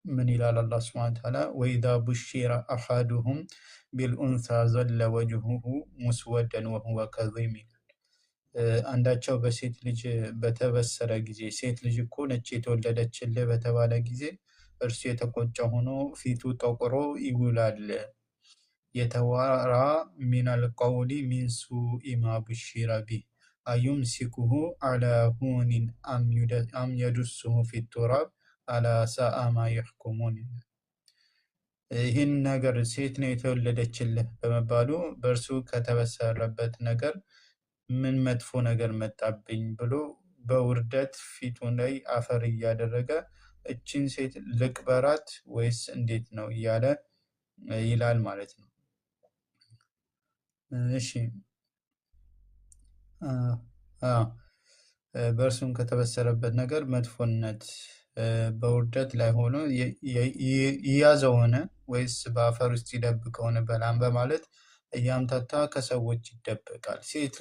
ምን ይላል አላህ ሱብሓነሁ ወተዓላ ወኢዛ ቡሽረ አሐዱሁም ቢልኡንሳ ዘለ ወጅሁሁ ሙስወደን ወሁወ ከዚም ይላል። አንዳቸው በሴት ልጅ በተበሰረ ጊዜ ሴት ልጅ እኮ ነች የተወለደችልህ በተባለ ጊዜ እርሱ የተቆጨ ሆኖ ፊቱ ጠቁሮ ይውላል። የተዋራ ሚነል ቀውሊ ሚን ሱኢ ማ ቡሽረ ቢህ አዩምሲኩሁ ዐላ ሁኒን አም የዱሱሁ ፊቱራብ አላ ሰአ ማ የሕኩሙን። ይህን ነገር ሴት ነው የተወለደችልህ በመባሉ በእርሱ ከተበሰረበት ነገር ምን መጥፎ ነገር መጣብኝ ብሎ በውርደት ፊቱ ላይ አፈር እያደረገ እችን ሴት ልቅበራት ወይስ እንዴት ነው እያለ ይላል ማለት ነው። እሺ በእርሱም ከተበሰረበት ነገር መጥፎነት በውርደት ላይ ሆኖ ይያዘው ሆነ ወይስ በአፈር ውስጥ ይደብቀው ሆነ በላም በማለት እያምታታ ከሰዎች ይደበቃል። ሴት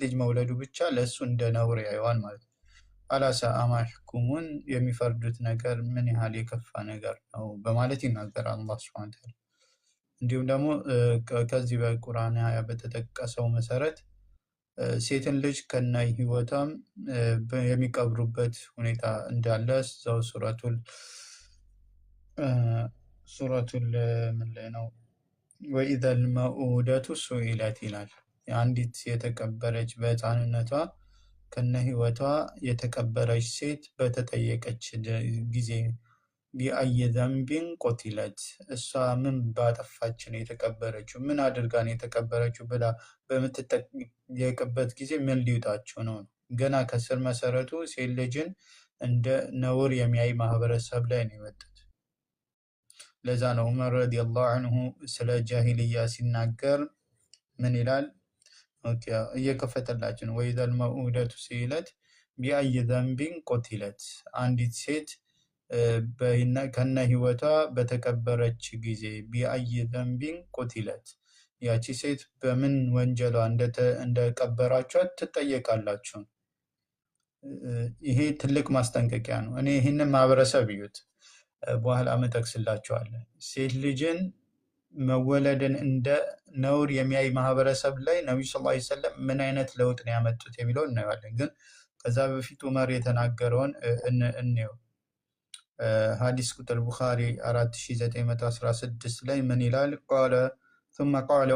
ልጅ መውለዱ ብቻ ለእሱ እንደ ነውር ያየዋል ማለት ነው። አላሳ አማ የሕኩሙን የሚፈርዱት ነገር ምን ያህል የከፋ ነገር ነው በማለት ይናገራል አላህ ሱብሓነሁ ወተዓላ። እንዲሁም ደግሞ ከዚህ በቁርአን አያ በተጠቀሰው መሰረት ሴትን ልጅ ከነ ህይወቷም የሚቀብሩበት ሁኔታ እንዳለ እዛው ሱረቱል ምን ላይ ነው ወኢዘል መኡደቱ ሱኢለት ይላል። አንዲት የተቀበረች በህፃንነቷ ከነ ህይወቷ የተቀበረች ሴት በተጠየቀች ጊዜ ቢአይ ዘንቢን ቆቲለት እሷ ምን ባጠፋች ነው የተቀበረችው፣ ምን አድርጋ ነው የተቀበረችው ብላ በምትጠየቅበት ጊዜ ምን ሊውጣቸው ነው? ገና ከስር መሰረቱ ሴት ልጅን እንደ ነውር የሚያይ ማህበረሰብ ላይ ነው የመጡት። ለዛ ነው ዑመር ረዲየላሁ ዐንሁ ስለ ጃሂልያ ሲናገር ምን ይላል? እየከፈተላችን ወኢዘል መኡደቱ ሱኢለት ቢአይ ዘንቢን ቆቲለት አንዲት ሴት ከነ ህይወቷ በተቀበረች ጊዜ ቢአይ ዘንቢን ቆቲለት ያቺ ሴት በምን ወንጀሏ እንደቀበራችኋት ትጠየቃላችሁ። ይሄ ትልቅ ማስጠንቀቂያ ነው። እኔ ይህንን ማህበረሰብ እዩት፣ በኋላ እጠቅስላችኋለሁ። ሴት ልጅን መወለድን እንደ ነውር የሚያይ ማህበረሰብ ላይ ነብዩ ሰለላሁ ዐለይሂ ወሰለም ምን አይነት ለውጥ ነው ያመጡት የሚለውን እናየዋለን። ግን ከዛ በፊት ዑመር የተናገረውን እንየው። ሐዲስ ቁጥር ቡኻሪ 4916 ላይ ምን ይላል? ثم قال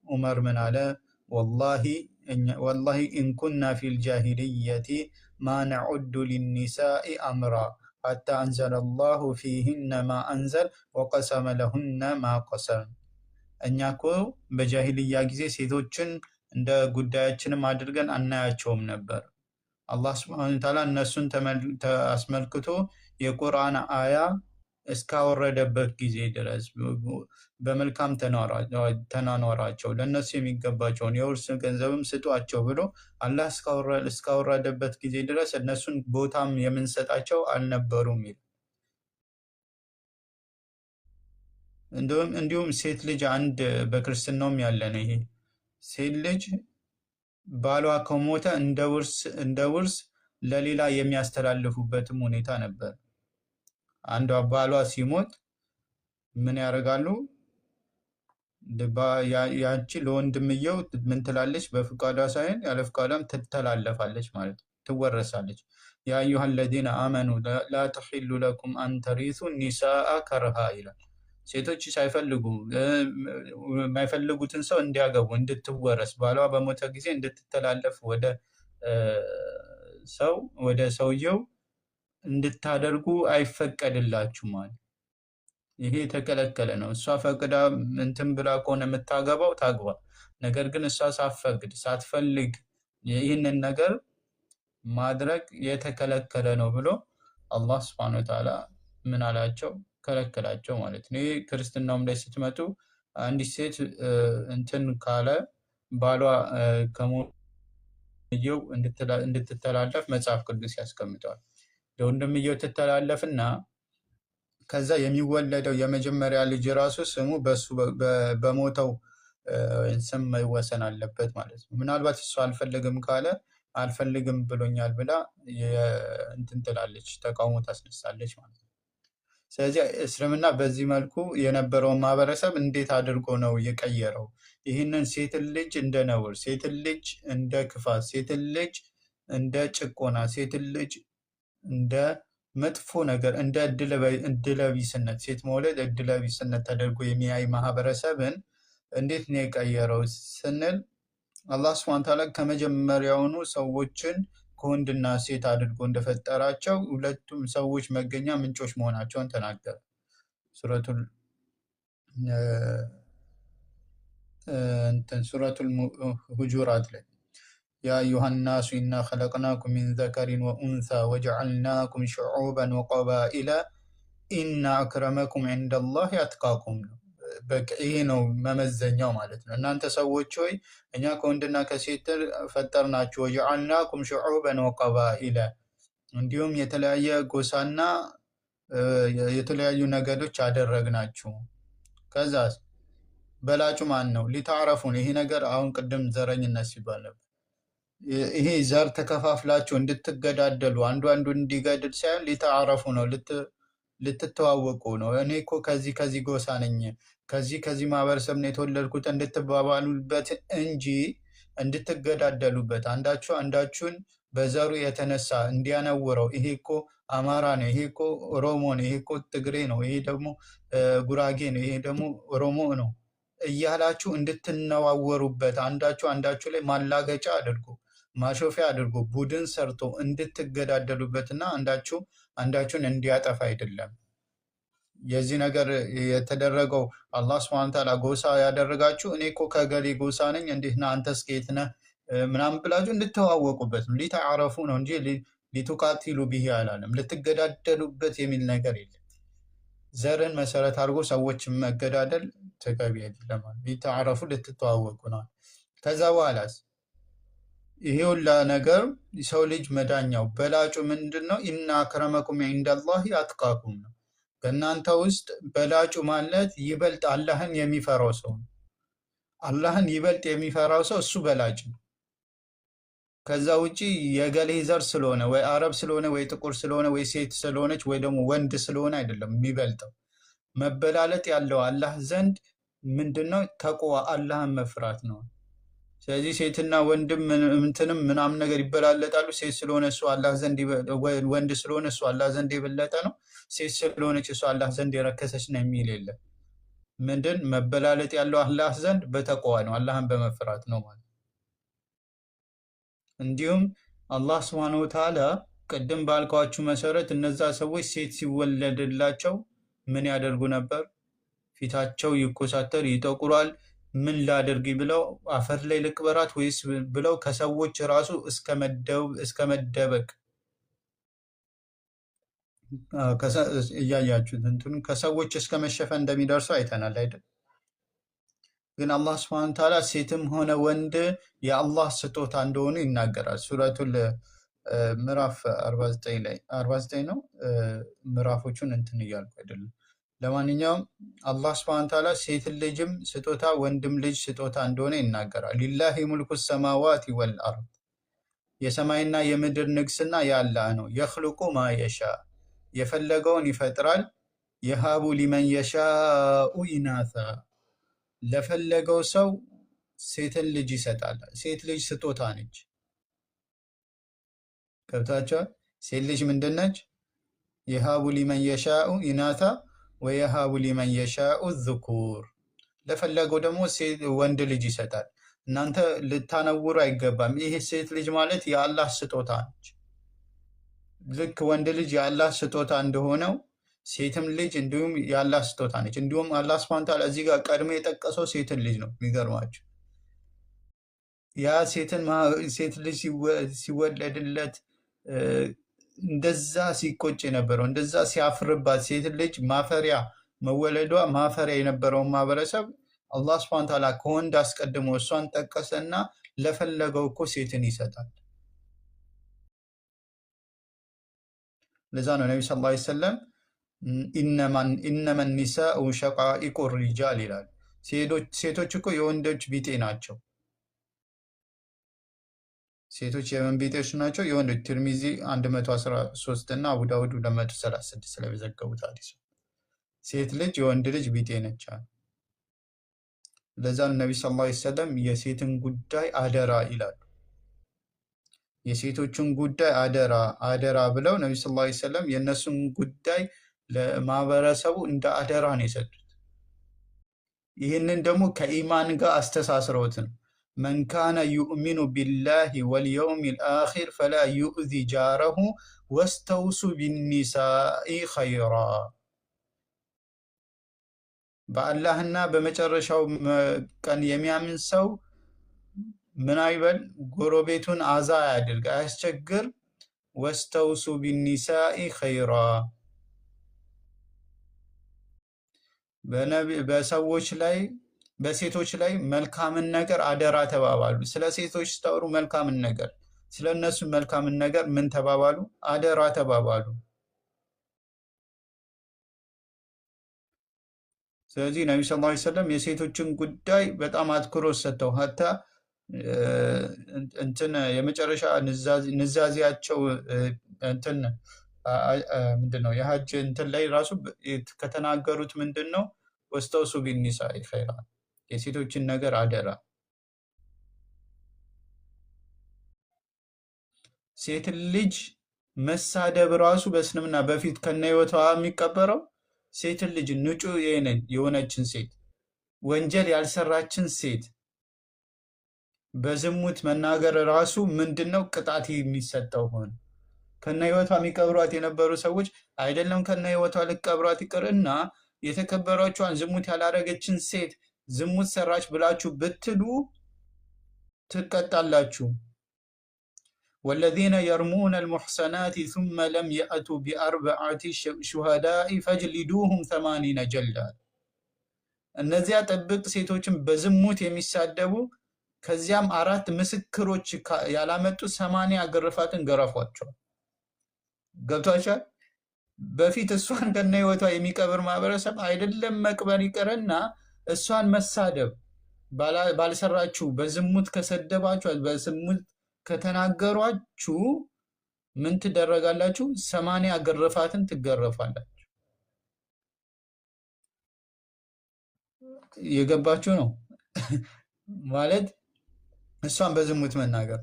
ዑመር ምን አለ? ወላሂ ኢን ኩና ፊል ጃሂልየቲ ማ ነዑዱ ሊኒሳኢ አምራ ሐታ አንዘለ አላሁ ፊሂነ ማ አንዘል ወቀሰመ ለሁነ ማ ቀሰም። እኛ እኮ በጃሂልያ ጊዜ ሴቶችን እንደ ጉዳያችንም አድርገን አናያቸውም ነበር። አላህ ሱብሓነሁ ወተዓላ እነሱን አስመልክቶ የቁርአን አያ እስካወረደበት ጊዜ ድረስ በመልካም ተናኗራቸው፣ ለእነሱ የሚገባቸውን የውርስ ገንዘብም ስጧቸው ብሎ አላህ እስካወረደበት ጊዜ ድረስ እነሱን ቦታም የምንሰጣቸው አልነበሩም ይላል። እንዲሁም ሴት ልጅ አንድ በክርስትናውም ያለ ነው ይሄ ሴት ልጅ ባሏ ከሞተ እንደ ውርስ ለሌላ የሚያስተላልፉበትም ሁኔታ ነበር። አንዷ ባሏ ሲሞት ምን ያደርጋሉ? ያቺ ለወንድምየው ምን ትላለች? በፍቃዷ ሳይሆን ያለ ፍቃዷም ትተላለፋለች ማለት ነው፣ ትወረሳለች። ያ አዩሃ ለዚነ አመኑ ላ ተሒሉ ለኩም አን ተሪሱ ኒሳአ ከርሃ ይላል። ሴቶች ሳይፈልጉ የማይፈልጉትን ሰው እንዲያገቡ እንድትወረስ ባሏ በሞተ ጊዜ እንድትተላለፍ ወደ ሰውየው እንድታደርጉ አይፈቀድላችሁም ማለት። ይሄ የተከለከለ ነው። እሷ ፈቅዳ እንትን ብላ ከሆነ የምታገባው ታግባ። ነገር ግን እሷ ሳትፈልግ ይህንን ነገር ማድረግ የተከለከለ ነው ብሎ አላህ ሱብሓነሁ ወተዓላ ምን አላቸው? ከለከላቸው ማለት ነው። ይህ ክርስትናውም ላይ ስትመጡ አንዲት ሴት እንትን ካለ ባሏ ከወንድምየው እንድትተላለፍ መጽሐፍ ቅዱስ ያስቀምጠዋል። ለወንድምየው ትተላለፍና ከዛ የሚወለደው የመጀመሪያ ልጅ ራሱ ስሙ በሱ በሞተው ስም መወሰን አለበት ማለት ነው። ምናልባት እሱ አልፈልግም ካለ አልፈልግም ብሎኛል ብላ እንትን ትላለች፣ ተቃውሞ ታስነሳለች ማለት ነው። ስለዚህ እስልምና በዚህ መልኩ የነበረውን ማህበረሰብ እንዴት አድርጎ ነው የቀየረው? ይህንን ሴትን ልጅ እንደ ነውር፣ ሴትን ልጅ እንደ ክፋት፣ ሴትን ልጅ እንደ ጭቆና፣ ሴትን ልጅ እንደ መጥፎ ነገር፣ እንደ እድለቢስነት፣ ሴት መውለድ እድለቢስነት ተደርጎ የሚያይ ማህበረሰብን እንዴት ነው የቀየረው ስንል አላህ ሱብሓነሁ ወተዓላ ከመጀመሪያውኑ ሰዎችን ከወንድና ሴት አድርጎ እንደፈጠራቸው ሁለቱም ሰዎች መገኛ ምንጮች መሆናቸውን ተናገረ። ሱረቱል ሁጁራት ላይ ያ አዩሃን ናሱ ኢና ኸለቅናኩም ሚን ዘከሪን ወኡንሳ ወጀዐልናኩም ሹዑበን ወቀባኢለ ኢና አክረመኩም ዒንደላሂ አትቃኩም ነው። በቃ ይሄ ነው መመዘኛው ማለት ነው። እናንተ ሰዎች ሆይ እኛ ከወንድና ከሴት ፈጠርናችሁ፣ ወጀዐልናኩም ሹዑበን ወቀባኢለ እንዲሁም የተለያየ ጎሳና የተለያዩ ነገዶች አደረግናችሁ። ከዛ በላጩ ማን ነው? ሊታዕረፉ ነው። ይሄ ነገር አሁን ቅድም ዘረኝነት ሲባል ነበር። ይሄ ዘር ተከፋፍላችሁ እንድትገዳደሉ አንዱ አንዱን እንዲገድል ሳይሆን ሊታዕረፉ ነው፣ ልትተዋወቁ ነው። እኔ እኮ ከዚህ ጎሳ ነኝ፣ ከዚህ ማህበረሰብ ነው የተወለድኩት እንድትባባሉበት እንጂ እንድትገዳደሉበት፣ አንዳችሁ አንዳችሁን በዘሩ የተነሳ እንዲያነውረው፣ ይሄ እኮ አማራ ነው፣ ይሄ እኮ ኦሮሞ ነው፣ ይሄ እኮ ትግሬ ነው፣ ይሄ ደግሞ ጉራጌ ነው፣ ይሄ ደግሞ ኦሮሞ ነው እያላችሁ እንድትነዋወሩበት፣ አንዳችሁ አንዳችሁ ላይ ማላገጫ አድርጎ ማሾፊያ አድርጎ ቡድን ሰርቶ እንድትገዳደሉበትና አንዳችሁን እንዲያጠፋ አይደለም። የዚህ ነገር የተደረገው አላህ ሱብሓነሁ ወተዓላ ጎሳ ያደረጋችሁ እኔ እኮ ከገሌ ጎሳ ነኝ እንዴት ነህ አንተስ ከየት ነህ ምናምን ብላችሁ እንድትተዋወቁበት ነው። ሊተዓረፉ ነው እንጂ ሊቱቃቲሉ ቢሂ አላለም። ልትገዳደሉበት የሚል ነገር የለም። ዘርን መሰረት አድርጎ ሰዎች መገዳደል ተገቢ አይደለም። ሊተዓረፉ ልትተዋወቁ ነው። ከዛ በኋላስ ይሄ ሁላ ነገር ሰው ልጅ መዳኛው በላጩ ምንድን ነው? ኢና አክረመኩም ዒንደላሂ አትቃኩም ነው። በእናንተ ውስጥ በላጩ ማለት ይበልጥ አላህን የሚፈራው ሰው ነው። አላህን ይበልጥ የሚፈራው ሰው እሱ በላጭ ነው። ከዛ ውጪ የገሌ ዘር ስለሆነ ወይ አረብ ስለሆነ ወይ ጥቁር ስለሆነ ወይ ሴት ስለሆነች ወይ ደግሞ ወንድ ስለሆነ አይደለም የሚበልጠው። መበላለጥ ያለው አላህ ዘንድ ምንድነው? ተቅዋ አላህን መፍራት ነው። ስለዚህ ሴትና ወንድም እንትንም ምናምን ነገር ይበላለጣሉ። ሴት ስለሆነ እሱ አላህ ዘንድ ወንድ ስለሆነ እሱ አላህ ዘንድ የበለጠ ነው፣ ሴት ስለሆነች እሱ አላህ ዘንድ የረከሰች ነው የሚል የለም። ምንድን መበላለጥ ያለው አላህ ዘንድ በተቅዋ ነው፣ አላህን በመፍራት ነው ማለት። እንዲሁም አላህ ሱብሓነሁ ወተዓላ ቅድም ባልኳችሁ መሰረት እነዛ ሰዎች ሴት ሲወለድላቸው ምን ያደርጉ ነበር? ፊታቸው ይኮሳተር፣ ይጠቁራል። ምን ላደርግ ብለው አፈር ላይ ልቅበራት ወይስ ብለው ከሰዎች ራሱ እስከ መደበቅ እያያችሁት እንትኑ ከሰዎች እስከ መሸፈን እንደሚደርሱ አይተናል አይደል? ግን አላህ ሱብሓነሁ ወተዓላ ሴትም ሆነ ወንድ የአላህ ስጦታ እንደሆኑ ይናገራል። ሱረቱል ምዕራፍ 49 ላይ 49 ነው። ምዕራፎቹን እንትን እያልኩ አይደለም። ለማንኛውም አላህ ሱብሓነሁ ወተዓላ ሴት ልጅም ስጦታ ወንድም ልጅ ስጦታ እንደሆነ ይናገራል። ሊላሂ ሙልኩ ሰማዋቲ ወልአርድ፣ የሰማይና የምድር ንግስና የአላህ ነው። የኽልቁ ማ የሻ፣ የፈለገውን ይፈጥራል። የሃቡ ሊመን የሻኡ ኢናሳ፣ ለፈለገው ሰው ሴትን ልጅ ይሰጣል። ሴት ልጅ ስጦታ ነች። ገብታችኋል? ሴት ልጅ ምንድን ነች? የሃቡ ሊመን የሻኡ ኢናሳ ወየሃቡ ሊመን የሻኡ ዙኩር፣ ለፈለገው ደግሞ ወንድ ልጅ ይሰጣል። እናንተ ልታነውሩ አይገባም። ይህ ሴት ልጅ ማለት የአላህ ስጦታ ነች። ልክ ወንድ ልጅ የአላህ ስጦታ እንደሆነው ሴትም ልጅ እንዲሁም የአላህ ስጦታ ነች። እንዲሁም አላህ ሱብሓነሁ ወተዓላ እዚህ ጋር ቀድሞ የጠቀሰው ሴትን ልጅ ነው። የሚገርማቸው ያ ሴት ልጅ ሲወለድለት እንደዛ ሲቆጭ የነበረው እንደዛ ሲያፍርባት ሴት ልጅ ማፈሪያ መወለዷ ማፈሪያ የነበረውን ማህበረሰብ አላህ ሱብሓነሁ ወተዓላ ከወንድ አስቀድሞ እሷን ጠቀሰና ለፈለገው እኮ ሴትን ይሰጣል። ለዛ ነው ነቢ ሰለላሁ ዐለይሂ ወሰለም ኢነመ ኒሳኡ ሸቃኢቁ ሪጃል ይላል። ሴቶች እኮ የወንዶች ቢጤ ናቸው። ሴቶች የምን ቢጤዎች ናቸው? የወንዶች። ትርሚዚ 113 እና አቡ ዳውድ 236 ስለዘገቡት ሐዲስ ሴት ልጅ የወንድ ልጅ ቢጤ ነች። ለዛ ነቢ ሰለላሁ ዐለይሂ ወሰለም የሴትን ጉዳይ አደራ ይላሉ። የሴቶችን ጉዳይ አደራ አደራ ብለው ነቢ ሰለላሁ ዐለይሂ ወሰለም የእነሱን ጉዳይ ለማህበረሰቡ እንደ አደራ ነው የሰጡት። ይህንን ደግሞ ከኢማን ጋር አስተሳስረውት ነው። መን ካነ ዩእሚኑ ቢላሂ ወልየውሚል አኺር ፈላ ዩእዚ ጃረሁ ወስተውሱ ቢኒሳኢ ኸይራ። በአላህና በመጨረሻው ቀን የሚያምን ሰው ምን አይበል? ጎረቤቱን አዛ ያድርግ፣ አያስቸግር። ወስተውሱ ቢኒሳኢ ኸይራ። በሰዎች ላይ በሴቶች ላይ መልካምን ነገር አደራ ተባባሉ። ስለ ሴቶች ስታወሩ መልካምን ነገር፣ ስለ እነሱ መልካምን ነገር ምን ተባባሉ? አደራ ተባባሉ። ስለዚህ ነቢ ሰለላሁ ዐለይሂ ወሰለም የሴቶችን ጉዳይ በጣም አትኩሮት ሰጥተው ሀታ እንትን የመጨረሻ ንዛዜያቸው እንትን ምንድን ነው የሀጅ እንትን ላይ ራሱ ከተናገሩት ምንድን ነው? ወስተውሱ ቢኒሳኢ ኸይራ፣ የሴቶችን ነገር አደራ። ሴት ልጅ መሳደብ ራሱ በእስልምና በፊት ከነ ህይወቷ የሚቀበረው ሴትን ልጅ ንጹህ የሆነችን ሴት ወንጀል ያልሰራችን ሴት በዝሙት መናገር ራሱ ምንድነው ቅጣት የሚሰጠው ሆነ። ከነ ህይወቷ የሚቀብሯት የነበሩ ሰዎች አይደለም ከነ ህይወቷ ልቀብሯት ይቅርና የተከበሯቸዋን ዝሙት ያላረገችን ሴት ዝሙት ሰራች ብላችሁ ብትሉ ትቀጣላችሁ። ወለዚነ የርሙነ አልሙሕሰናት ثم لم يأتوا بأربعة شهداء فاجلدوهم 80 ጀልዳ። እነዚያ ጥብቅ ሴቶችን በዝሙት የሚሳደቡ ከዚያም 4 ምስክሮች ያላመጡ 80 ግርፋትን ገረፏቸው። ገብቷቸዋል። በፊት እሷን ከነ ህይወቷ የሚቀብር ማህበረሰብ አይደለም መቅበር ይቀርና እሷን መሳደብ ባልሰራችሁ በዝሙት ከሰደባችሁ በዝሙት ከተናገሯችሁ ምን ትደረጋላችሁ? 80 ግርፋትን ትገረፋላችሁ። የገባችሁ ነው ማለት እሷን በዝሙት መናገር።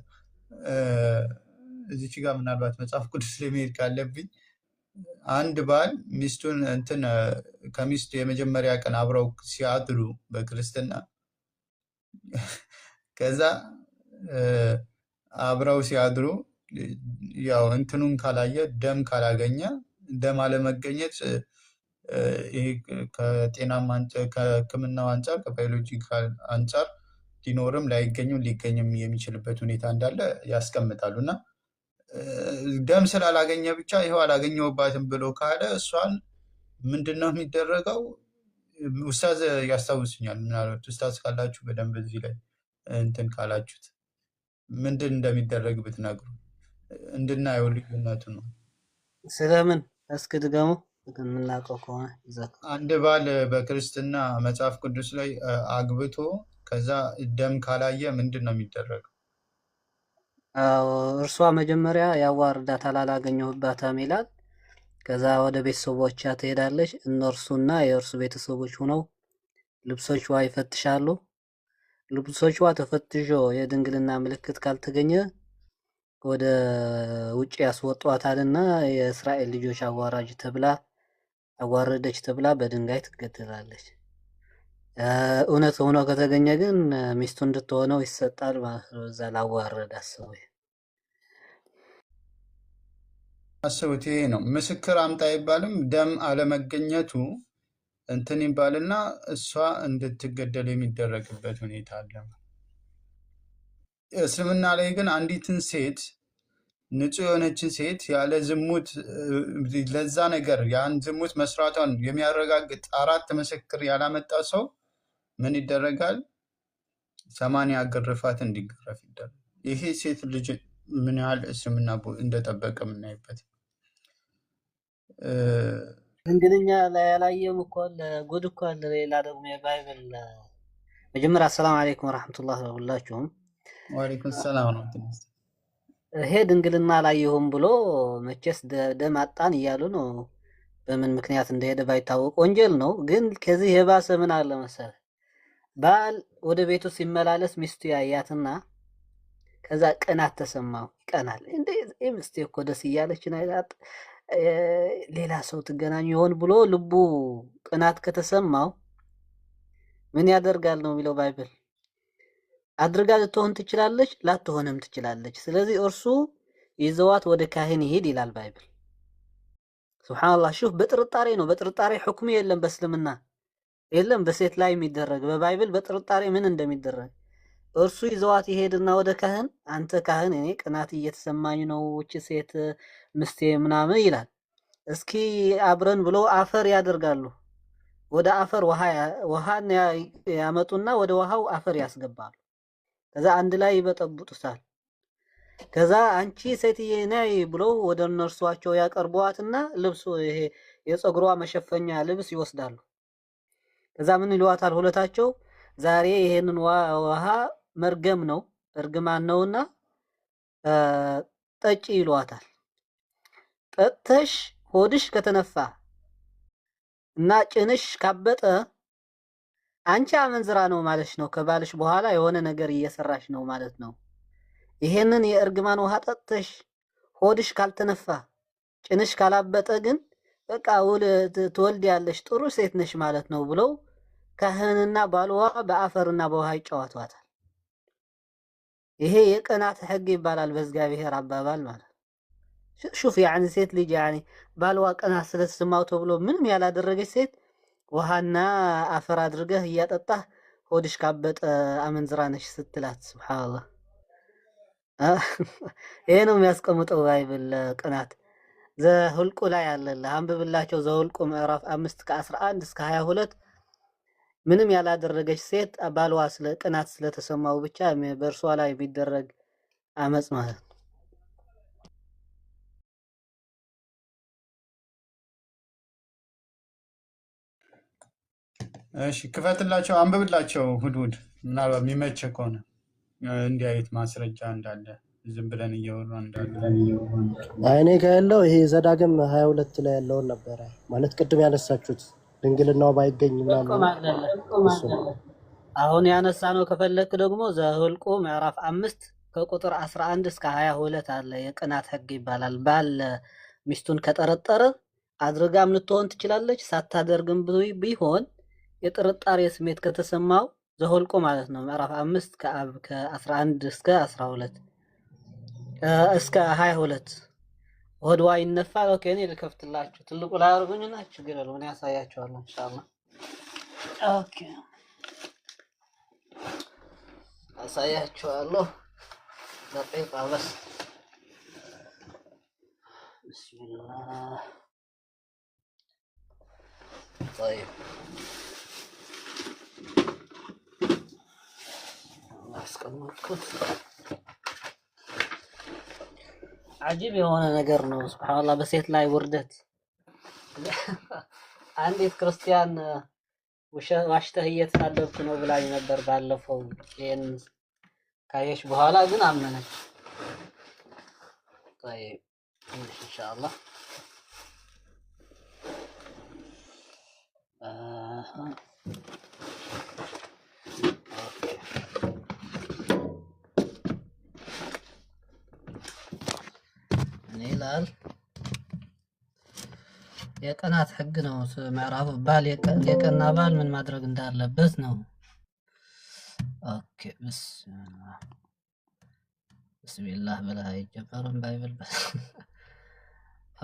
እዚች ጋር ምናልባት መጽሐፍ ቅዱስ ላይ መሄድ ካለብኝ አንድ ባል ሚስቱን እንትን ከሚስቱ የመጀመሪያ ቀን አብረው ሲያድሩ በክርስትና ከዛ አብረው ሲያድሩ ያው እንትኑን ካላየ ደም ካላገኘ ደም አለመገኘት ይሄ ከጤናም ከሕክምናው አንጻር ከባዮሎጂካል አንጻር ሊኖርም ላይገኝም ሊገኝም የሚችልበት ሁኔታ እንዳለ ያስቀምጣሉ። እና ደም ስላላገኘ ብቻ ይኸው አላገኘሁባትም ብሎ ካለ እሷን ምንድን ነው የሚደረገው? ኡስታዝ ያስታውሱኛል፣ ምናልባት ኡስታዝ ካላችሁ በደንብ እዚህ ላይ እንትን ካላችሁት ምንድን እንደሚደረግ ብትነግሩ እንድናየው ልዩነቱ ነው። ስለምን እስኪ ድገሙ የምናውቀው ከሆነ። አንድ ባል በክርስትና መጽሐፍ ቅዱስ ላይ አግብቶ ከዛ ደም ካላየ ምንድን ነው የሚደረገው? እርሷ መጀመሪያ ያዋርዳታል አላገኘሁባትም ይላል። ከዛ ወደ ቤተሰቦቿ ትሄዳለች። እነርሱና የእርሱ ቤተሰቦች ሆነው ልብሶቿ ይፈትሻሉ። ልብሶቿ ተፈትሾ የድንግልና ምልክት ካልተገኘ ወደ ውጭ ያስወጧታልና የእስራኤል ልጆች አዋረደች ተብላ በድንጋይ ትገደላለች። እውነት ሆኖ ከተገኘ ግን ሚስቱ እንድትሆነው ይሰጣል ማለት ነው። እዛ ላዋረድ አስቡት። ይሄ ነው ምስክር አምጣ አይባልም። ደም አለመገኘቱ እንትን ይባልና እሷ እንድትገደል የሚደረግበት ሁኔታ አለ። እስልምና ላይ ግን አንዲትን ሴት ንጹህ የሆነችን ሴት ያለ ዝሙት ለዛ ነገር ያን ዝሙት መስራቷን የሚያረጋግጥ 4 ምስክር ያላመጣ ሰው ምን ይደረጋል? 80 ግርፋት እንዲገረፍ ይደረጋል። ይሄ ሴት ልጅ ምን ያህል እስልምና እንደጠበቀ የምናይበት እንግሊዝኛ ላይ ያላየም እኮ ለጉድ እኮ አለ። ሌላ ደግሞ የባይብል መጀመሪያ አሰላሙ አለይኩም ወራህመቱላሂ ወበረካቱሁ። ወአለይኩም ሰላም ወራህመቱላህ። ይሄ ድንግልና አላየሁም ብሎ መቼስ ደም አጣን እያሉ ነው። በምን ምክንያት እንደሄደ ባይታወቅ ወንጀል ነው። ግን ከዚህ የባሰ ምን አለ መሰለህ? ባል ወደ ቤቱ ሲመላለስ ሚስቱ ያያትና ከዛ ቅናት ተሰማው። ይቀናል። እንዴ ሚስቴ እኮ ደስ እያለች ናት፣ ሌላ ሰው ትገናኙ ይሆን ብሎ ልቡ ቅናት ከተሰማው ምን ያደርጋል ነው የሚለው ባይብል። አድርጋ ልትሆን ትችላለች፣ ላትሆንም ትችላለች። ስለዚህ እርሱ ይዘዋት ወደ ካህን ይሄድ ይላል ባይብል። ሱብሃንአላህ። ሹፍ በጥርጣሬ ነው። በጥርጣሬ ሁክም የለም በእስልምና የለም። በሴት ላይ የሚደረግ በባይብል በጥርጣሬ ምን እንደሚደረግ እርሱ ይዘዋት ይሄድና ወደ ካህን፣ አንተ ካህን እኔ ቅናት እየተሰማኝ ነው እቺ ሴት ምስቴ ምናምን ይላል። እስኪ አብረን ብሎ አፈር ያደርጋሉ። ወደ አፈር ውሃን ያመጡና ወደ ውሃው አፈር ያስገባሉ። ከዛ አንድ ላይ ይበጠብጡታል። ከዛ አንቺ ሴትዬ ነይ ብሎ ወደ እነርሷቸው ያቀርቧትና ልብሱ ይሄ የፀጉሯ መሸፈኛ ልብስ ይወስዳሉ። ከዛ ምን ይሏታል ሁለታቸው? ዛሬ ይሄንን ውሃ መርገም ነው እርግማን ነውና ጠጪ ይሏታል። ጠጥተሽ ሆድሽ ከተነፋ እና ጭንሽ ካበጠ አንቺ አመንዝራ ነው ማለት ነው። ከባልሽ በኋላ የሆነ ነገር እየሰራሽ ነው ማለት ነው። ይሄንን የእርግማን ውሃ ጠጥተሽ ሆድሽ ካልተነፋ ጭንሽ ካላበጠ ግን በቃ ትወልዲያለሽ፣ ጥሩ ሴት ነሽ ማለት ነው ብለው ካህንና ባልዋ በአፈርና በውሃ ይጫወቷታል። ይሄ የቅናት ሕግ ይባላል በእግዚአብሔር አባባል ማለት ሹፍ ያኒ ሴት ልጅ ያኒ ባልዋ ቅናት ስለተሰማው ተብሎ ምንም ያላደረገች ሴት ውሃና አፈር አድርገህ እያጠጣህ ሆድሽ ካበጠ አመንዝራ ነሽ ስትላት፣ ሱብሃንአላህ። ይሄ ነው የሚያስቀምጠው ባይብል ቅናት። ዘሁልቁ ላይ አለልህ አንብብላቸው። ዘሁልቁ ምዕራፍ 5 ከ11 እስከ 22 ምንም ያላደረገች ሴት ባልዋ ስለ ቅናት ስለተሰማው ብቻ በእርሷ ላይ ቢደረግ አመጽ ማለት ነው። እሺ ክፈትላቸው፣ አንብብላቸው ሁድሁድ፣ ምናልባት የሚመች ከሆነ እንዲህ አይነት ማስረጃ እንዳለ ዝም ብለን እየወራ እንዳለ እኔ ጋር ያለው ይሄ ዘዳግም 22 ላይ ያለውን ነበረ ማለት ቅድም ያነሳችሁት ድንግልናው ባይገኝ ምናምን አሁን ያነሳ ነው። ከፈለክ ደግሞ ዘሁልቁ ምዕራፍ 5 ከቁጥር 11 እስከ 22 አለ። የቅናት ሕግ ይባላል። ባል ሚስቱን ከጠረጠረ አድርጋም ልትሆን ትችላለች፣ ሳታደርግም ቢሆን የጥርጣሬ ስሜት ከተሰማው ዘሁልቁ ማለት ነው ምዕራፍ 5 ከ11 እስከ 12 እስከ 22 ወድዋ ይነፋል። ኦኬ እኔ ልከፍትላችሁ። ትልቁ ላይ አርጉኝና ችግር የለውም እኔ ያሳያችኋለሁ ኢንሻአላህ። ኦኬ አሳያችኋለሁ። ደቂቃ በስ ቢስሚላህ። طيب አስቀምጥኩት። አጂብ የሆነ ነገር ነው ሱብሃንአላህ። በሴት ላይ ውርደት። አንዲት ክርስቲያን ዋሽተህ እየተሳደብክ ነው ብላኝ ነበር ባለፈው። ይሄን ካየሽ በኋላ ግን አመነች። طيب ኢንሻአላህ ይላል። የቅናት ሕግ ነው ምዕራፍ ባል የቀና ባል ምን ማድረግ እንዳለበት ነው። ኦኬ ብስሚላህ ብለህ አይጀመርም ባይብል በስ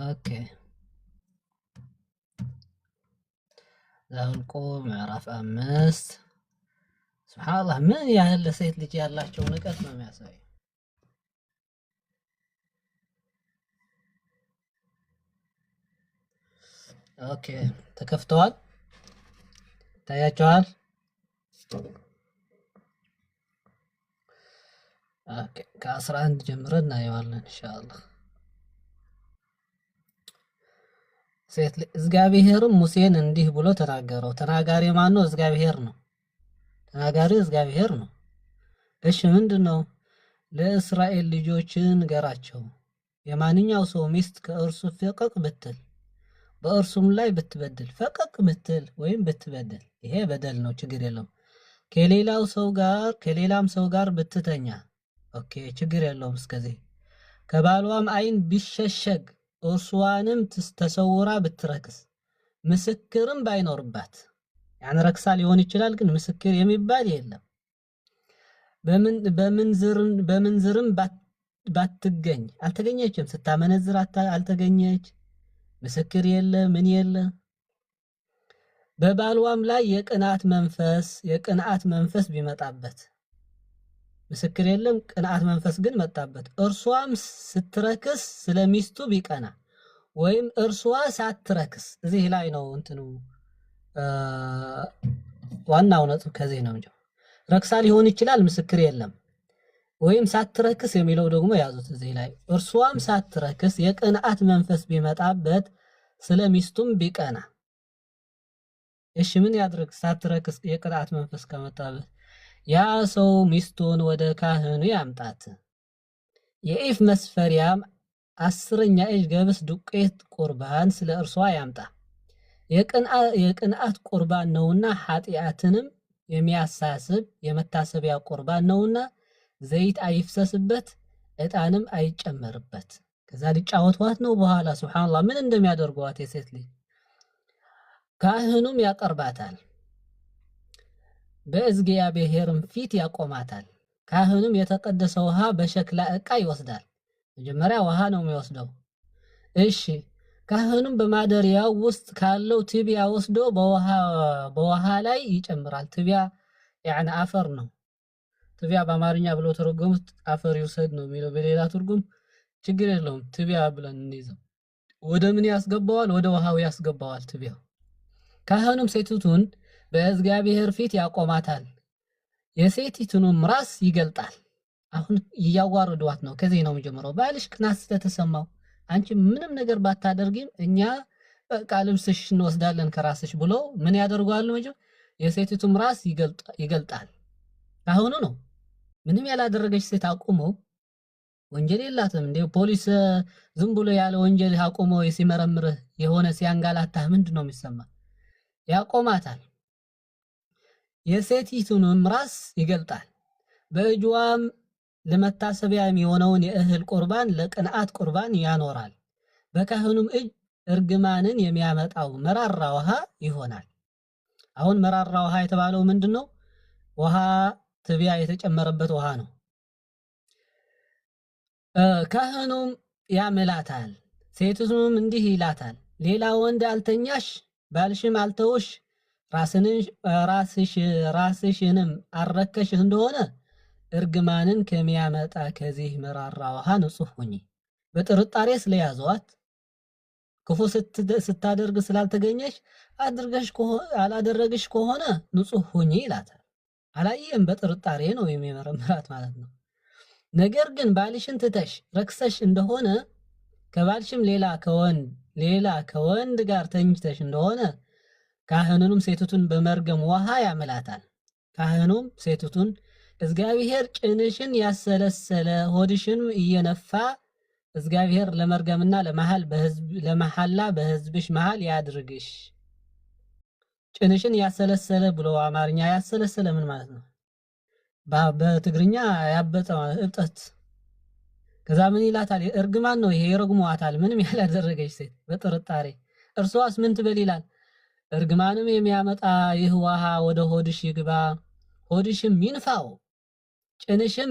ኦኬ ዘሁልቁ ምዕራፍ 5 ሱብሃንአላህ። ምን ያህል ለሴት ልጅ ያላቸው ንቀት ነው የሚያሳየው። ኦኬ ተከፍተዋል፣ ታያቸዋል። ኦኬ ከ11 ጀምረን እናየዋለን ኢንሻአላህ። ሴት እግዚአብሔርም ሙሴን እንዲህ ብሎ ተናገረው። ተናጋሪ ማን ነው? እግዚአብሔር ነው። ተናጋሪው እግዚአብሔር ነው። እሺ ምንድነው? ለእስራኤል ልጆችን ንገራቸው፣ የማንኛው ሰው ሚስት ከእርሱ ፈቀቅ ብትል፣ በእርሱም ላይ ብትበድል፣ ፈቀቅ ብትል ወይም ብትበድል፣ ይሄ በደል ነው፣ ችግር የለውም። ከሌላም ሰው ጋር ብትተኛ፣ ኦኬ ችግር የለውም እስከዚህ። ከባሏም አይን ቢሸሸግ፣ እርሷንም ተሰውራ ብትረክስ፣ ምስክርም ባይኖርባት፣ ያን ረክሳ ሊሆን ይችላል፣ ግን ምስክር የሚባል የለም። በምንዝርም ባትገኝ፣ አልተገኘችም፣ ስታመነዝር አልተገኘች፣ ምስክር የለ ምን የለ። በባሏም ላይ የቅንዓት መንፈስ ቢመጣበት፣ ምስክር የለም፣ ቅንዓት መንፈስ ግን መጣበት። እርሷም ስትረክስ ስለሚስቱ ቢቀና፣ ወይም እርሷ ሳትረክስ፣ እዚህ ላይ ነው እንትኑ ዋናው ነጥብ ከዚህ ነው እንጂ ረክሳ ሊሆን ይችላል፣ ምስክር የለም። ወይም ሳትረክስ የሚለው ደግሞ ያዙት እዚህ ላይ። እርሷም ሳትረክስ የቅንዓት መንፈስ ቢመጣበት ስለሚስቱም ቢቀና፣ እሺ ምን ያድርግ? ሳትረክስ የቅንዓት መንፈስ ከመጣበት ያ ሰው ሚስቱን ወደ ካህኑ ያምጣት። የኢፍ መስፈሪያም 10ኛ እጅ ገብስ ዱቄት ቁርባን ስለ እርሷ ያምጣ። የቅንዓት ቁርባን ነውና ኃጢአትንም የሚያሳስብ የመታሰቢያ ቁርባን ነውና ዘይት አይፍሰስበት፣ ዕጣንም አይጨመርበት። ከዛ ሊጫወቷት ነው በኋላ ሱብሃንአላህ ምን እንደሚያደርጓት የሴት ልጅ። ካህኑም ያቀርባታል፣ በእግዚአብሔርም ፊት ያቆማታል። ካህኑም የተቀደሰ ውሃ በሸክላ ዕቃ ይወስዳል። መጀመሪያ ውሃ ነው የሚወስደው። እሺ ካህኑም በማደሪያው ውስጥ ካለው ትቢያ ወስዶ በውሃ ላይ ይጨምራል። ትቢያ ያኒ አፈር ነው። ትቢያ በአማርኛ ብሎ ተረጎሙት አፈር ይውሰድ ነው የሚለው። በሌላ ትርጉም ችግር የለውም ትቢያ ብለን እንይዘው። ወደ ምን ያስገባዋል? ወደ ውሃው ያስገባዋል ትቢያው። ካህኑም ሴቲቱን በእግዚአብሔር ፊት ያቆማታል፣ የሴቲቱንም ራስ ይገልጣል። አሁን እያዋረዷት ነው። ከዚህ ነው የሚጀምረው። ባልሽ ቅናት ስለተሰማው አንቺ ምንም ነገር ባታደርጊም እኛ በቃ ልብስሽ እንወስዳለን ከራስሽ ብሎ ምን ያደርጋሉ? የሴቲቱም ራስ ይገልጣል። ካህኑ ነው። ምንም ያላደረገች ሴት አቁሞ ወንጀል የላትም እንዴ ፖሊስ ዝም ብሎ ያለ ወንጀል አቁሞ ሲመረምርህ የሆነ ሲያንጋላታህ ምንድነው የሚሰማ? ያቆማታል። የሴቲቱንም ራስ ይገልጣል። በእጇም ለመታሰቢያ የሚሆነውን የእህል ቁርባን ለቅንዓት ቁርባን ያኖራል። በካህኑም እጅ እርግማንን የሚያመጣው መራራ ውሃ ይሆናል። አሁን መራራ ውሃ የተባለው ምንድነው? ውሃ ትቢያ የተጨመረበት ውሃ ነው። ካህኑም ያምላታል። ሴቲቱንም እንዲህ ይላታል፣ ሌላ ወንድ አልተኛሽ፣ ባልሽም አልተውሽ፣ ራስሽንም አረከሽ እንደሆነ እርግማንን ከሚያመጣ ከዚህ መራራ ውሃ ንጹህ ሁኚ። በጥርጣሬ ስለያዟት ክፉ ስታደርግ ስላልተገኘሽ አላደረግሽ ከሆነ ንጹህ ሁኚ ይላታል። አላየም፣ በጥርጣሬ ነው የሚመረምራት ማለት ነው። ነገር ግን ባልሽን ትተሽ ረክሰሽ እንደሆነ ከባልሽም ሌላ ከወንድ ጋር ተኝተሽ እንደሆነ ካህኑንም ሴቲቱን በመርገም ውሃ ያምላታል። ካህኑም ሴቲቱን እግዚአብሔር ጭንሽን ያሰለሰለ ሆድሽን እየነፋ እግዚአብሔር ለመርገምና ለመሐላ በሕዝብሽ መሃል ያድርግሽ። ጭንሽን ያሰለሰለ ብሎ አማርኛ ያሰለሰለ ምን ማለት ነው? በትግርኛ ያበጠ እብጠት። ከዛ ምን ይላታል? እርግማን ነው ይሄ፣ ይረግሟታል። ምንም ያላደረገች ሴት በጥርጣሬ እርሷስ ምን ትበል ይላል? እርግማንም የሚያመጣ ይህ ውሃ ወደ ሆድሽ ይግባ፣ ሆድሽም ይንፋው፣ ጭንሽም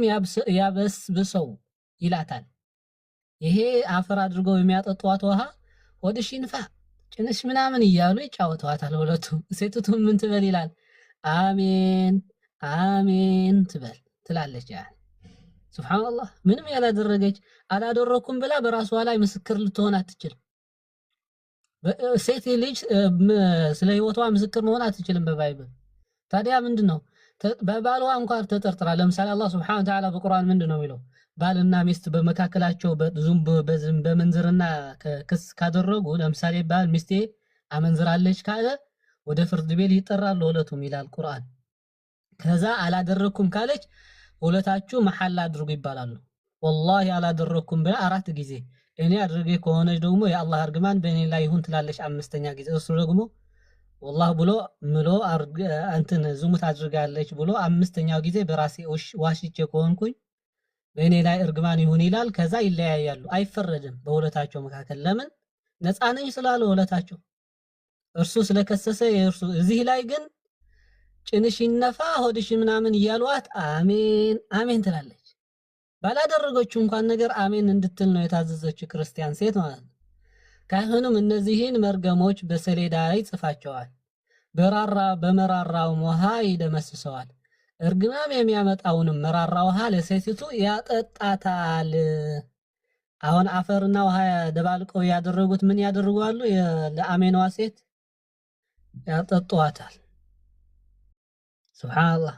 ያበስብሰው ይላታል። ይሄ አፈር አድርገው የሚያጠጧት ውሃ ሆድሽ ይንፋ፣ ጭንሽ ምናምን እያሉ ይጫወተዋታል ሁለቱም። ሴቲቱም ምን ትበል ይላል? አሜን አሜን ትበል ትላለች። ያ ሱብሃንአላህ ምንም ያላደረገች አላደረኩም ብላ በራሷ ላይ ምስክር ልትሆን አትችልም። ሴት ልጅ ስለ ህይወቷ ምስክር መሆን አትችልም በባይብል። ታዲያ ምንድነው በባሏ እንኳን ተጠርጥራ ለምሳሌ አላህ Subhanahu Wa Ta'ala በቁርአን ምንድነው የሚለው ባልና ሚስት በመካከላቸው በመንዝርና ክስ ካደረጉ ለምሳሌ ባል ሚስቴ አመንዝራለች ካለ ወደ ፍርድ ቤት ይጠራሉ ሁለቱም ይላል ቁርአን ከዛ አላደረኩም ካለች ሁለታችሁ መሐላ አድርጉ ይባላሉ ወላሂ አላደረኩም ብላ 4 ጊዜ እኔ አድርጌ ከሆነ ደግሞ የአላህ እርግማን በእኔ ላይ ይሁን ትላለች 5ኛ ጊዜ እሱ ደግሞ والله ብሎ እንትን ዝሙት አድርጋለች ብሎ 5ኛው ጊዜ በራሴ ዋሽቼ ከሆንኩኝ በእኔ ላይ እርግማን ይሁን ይላል ከዛ ይለያያሉ አይፈረድም በሁለታቸው መካከል ለምን ነፃ ነኝ ስላለ ሁለታቸው እርሱ ስለከሰሰ የእርሱ እዚህ ላይ ግን ጭንሽ ይነፋ ሆድሽ ምናምን ይያሏት አሜን አሜን ትላለች ባላደረገችው እንኳን ነገር አሜን እንድትል ነው የታዘዘችው ክርስቲያን ሴት ማለት ነው ካህኑም እነዚህን መርገሞች በሰሌዳ ላይ ጽፋቸዋል በመራራው ውሃ ይደመስሰዋል እርግማም የሚያመጣውን መራራ ውሃ ለሴቲቱ ያጠጣታል አሁን አፈርና ውሃ ደባልቀው ያደረጉት ምን ያደርጋሉ ለአሜኗ ሴት ያጠጧታል ሱብሃንአላህ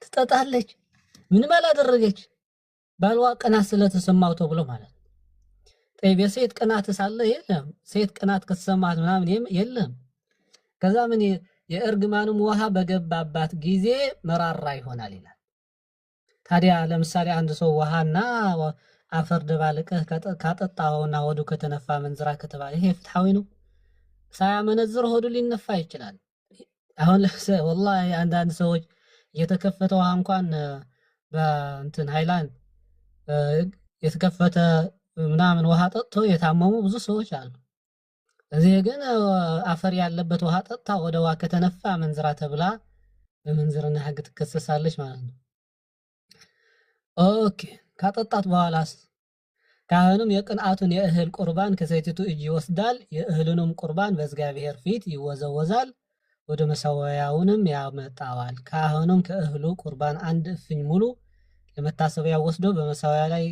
ትጠጣለች ምንም አላደረገች ባልዋ ቅናት ስለተሰማው ተብሎ ማለት طيب የሴት ቅናት ሳለ የለም ሴት ቅናት ከተሰማት ምናምን የለም ከዛ ምን የእርግማንም ውሃ በገባባት ጊዜ መራራ ይሆናል ይላል ታዲያ ለምሳሌ አንድ ሰው ውሃና አፈር ደባልቀህ ካጠጣውና ሆዱ ከተነፋ መንዝራ ከተባለ ይሄ ፍትሃዊ ነው ሳያመነዝር ሆዱ ሊነፋ ይችላል አሁን ወላሂ አንዳንድ ሰዎች የተከፈተ ውሃ እንኳን በእንትን ሃይላንድ የተከፈተ ምናምን ውሃ ጠጥተው የታመሙ ብዙ ሰዎች አሉ እዚህ ግን አፈር ያለበት ውሃ ጠጥታ ወደ ውሃ ከተነፋ መንዝራ ተብላ በመንዝርና ህግ ትከሰሳለች ማለት ነው ኦኬ ካጠጣት በኋላስ ካህኑም የቅንአቱን የእህል ቁርባን ከሴቲቱ እጅ ይወስዳል የእህሉንም ቁርባን በእግዚአብሔር ፊት ይወዘወዛል ወደ መሰዋያውንም ያመጣዋል ካህኑም ከእህሉ ቁርባን አንድ እፍኝ ሙሉ ለመታሰቢያ ወስዶ በመሰዋያ ላይ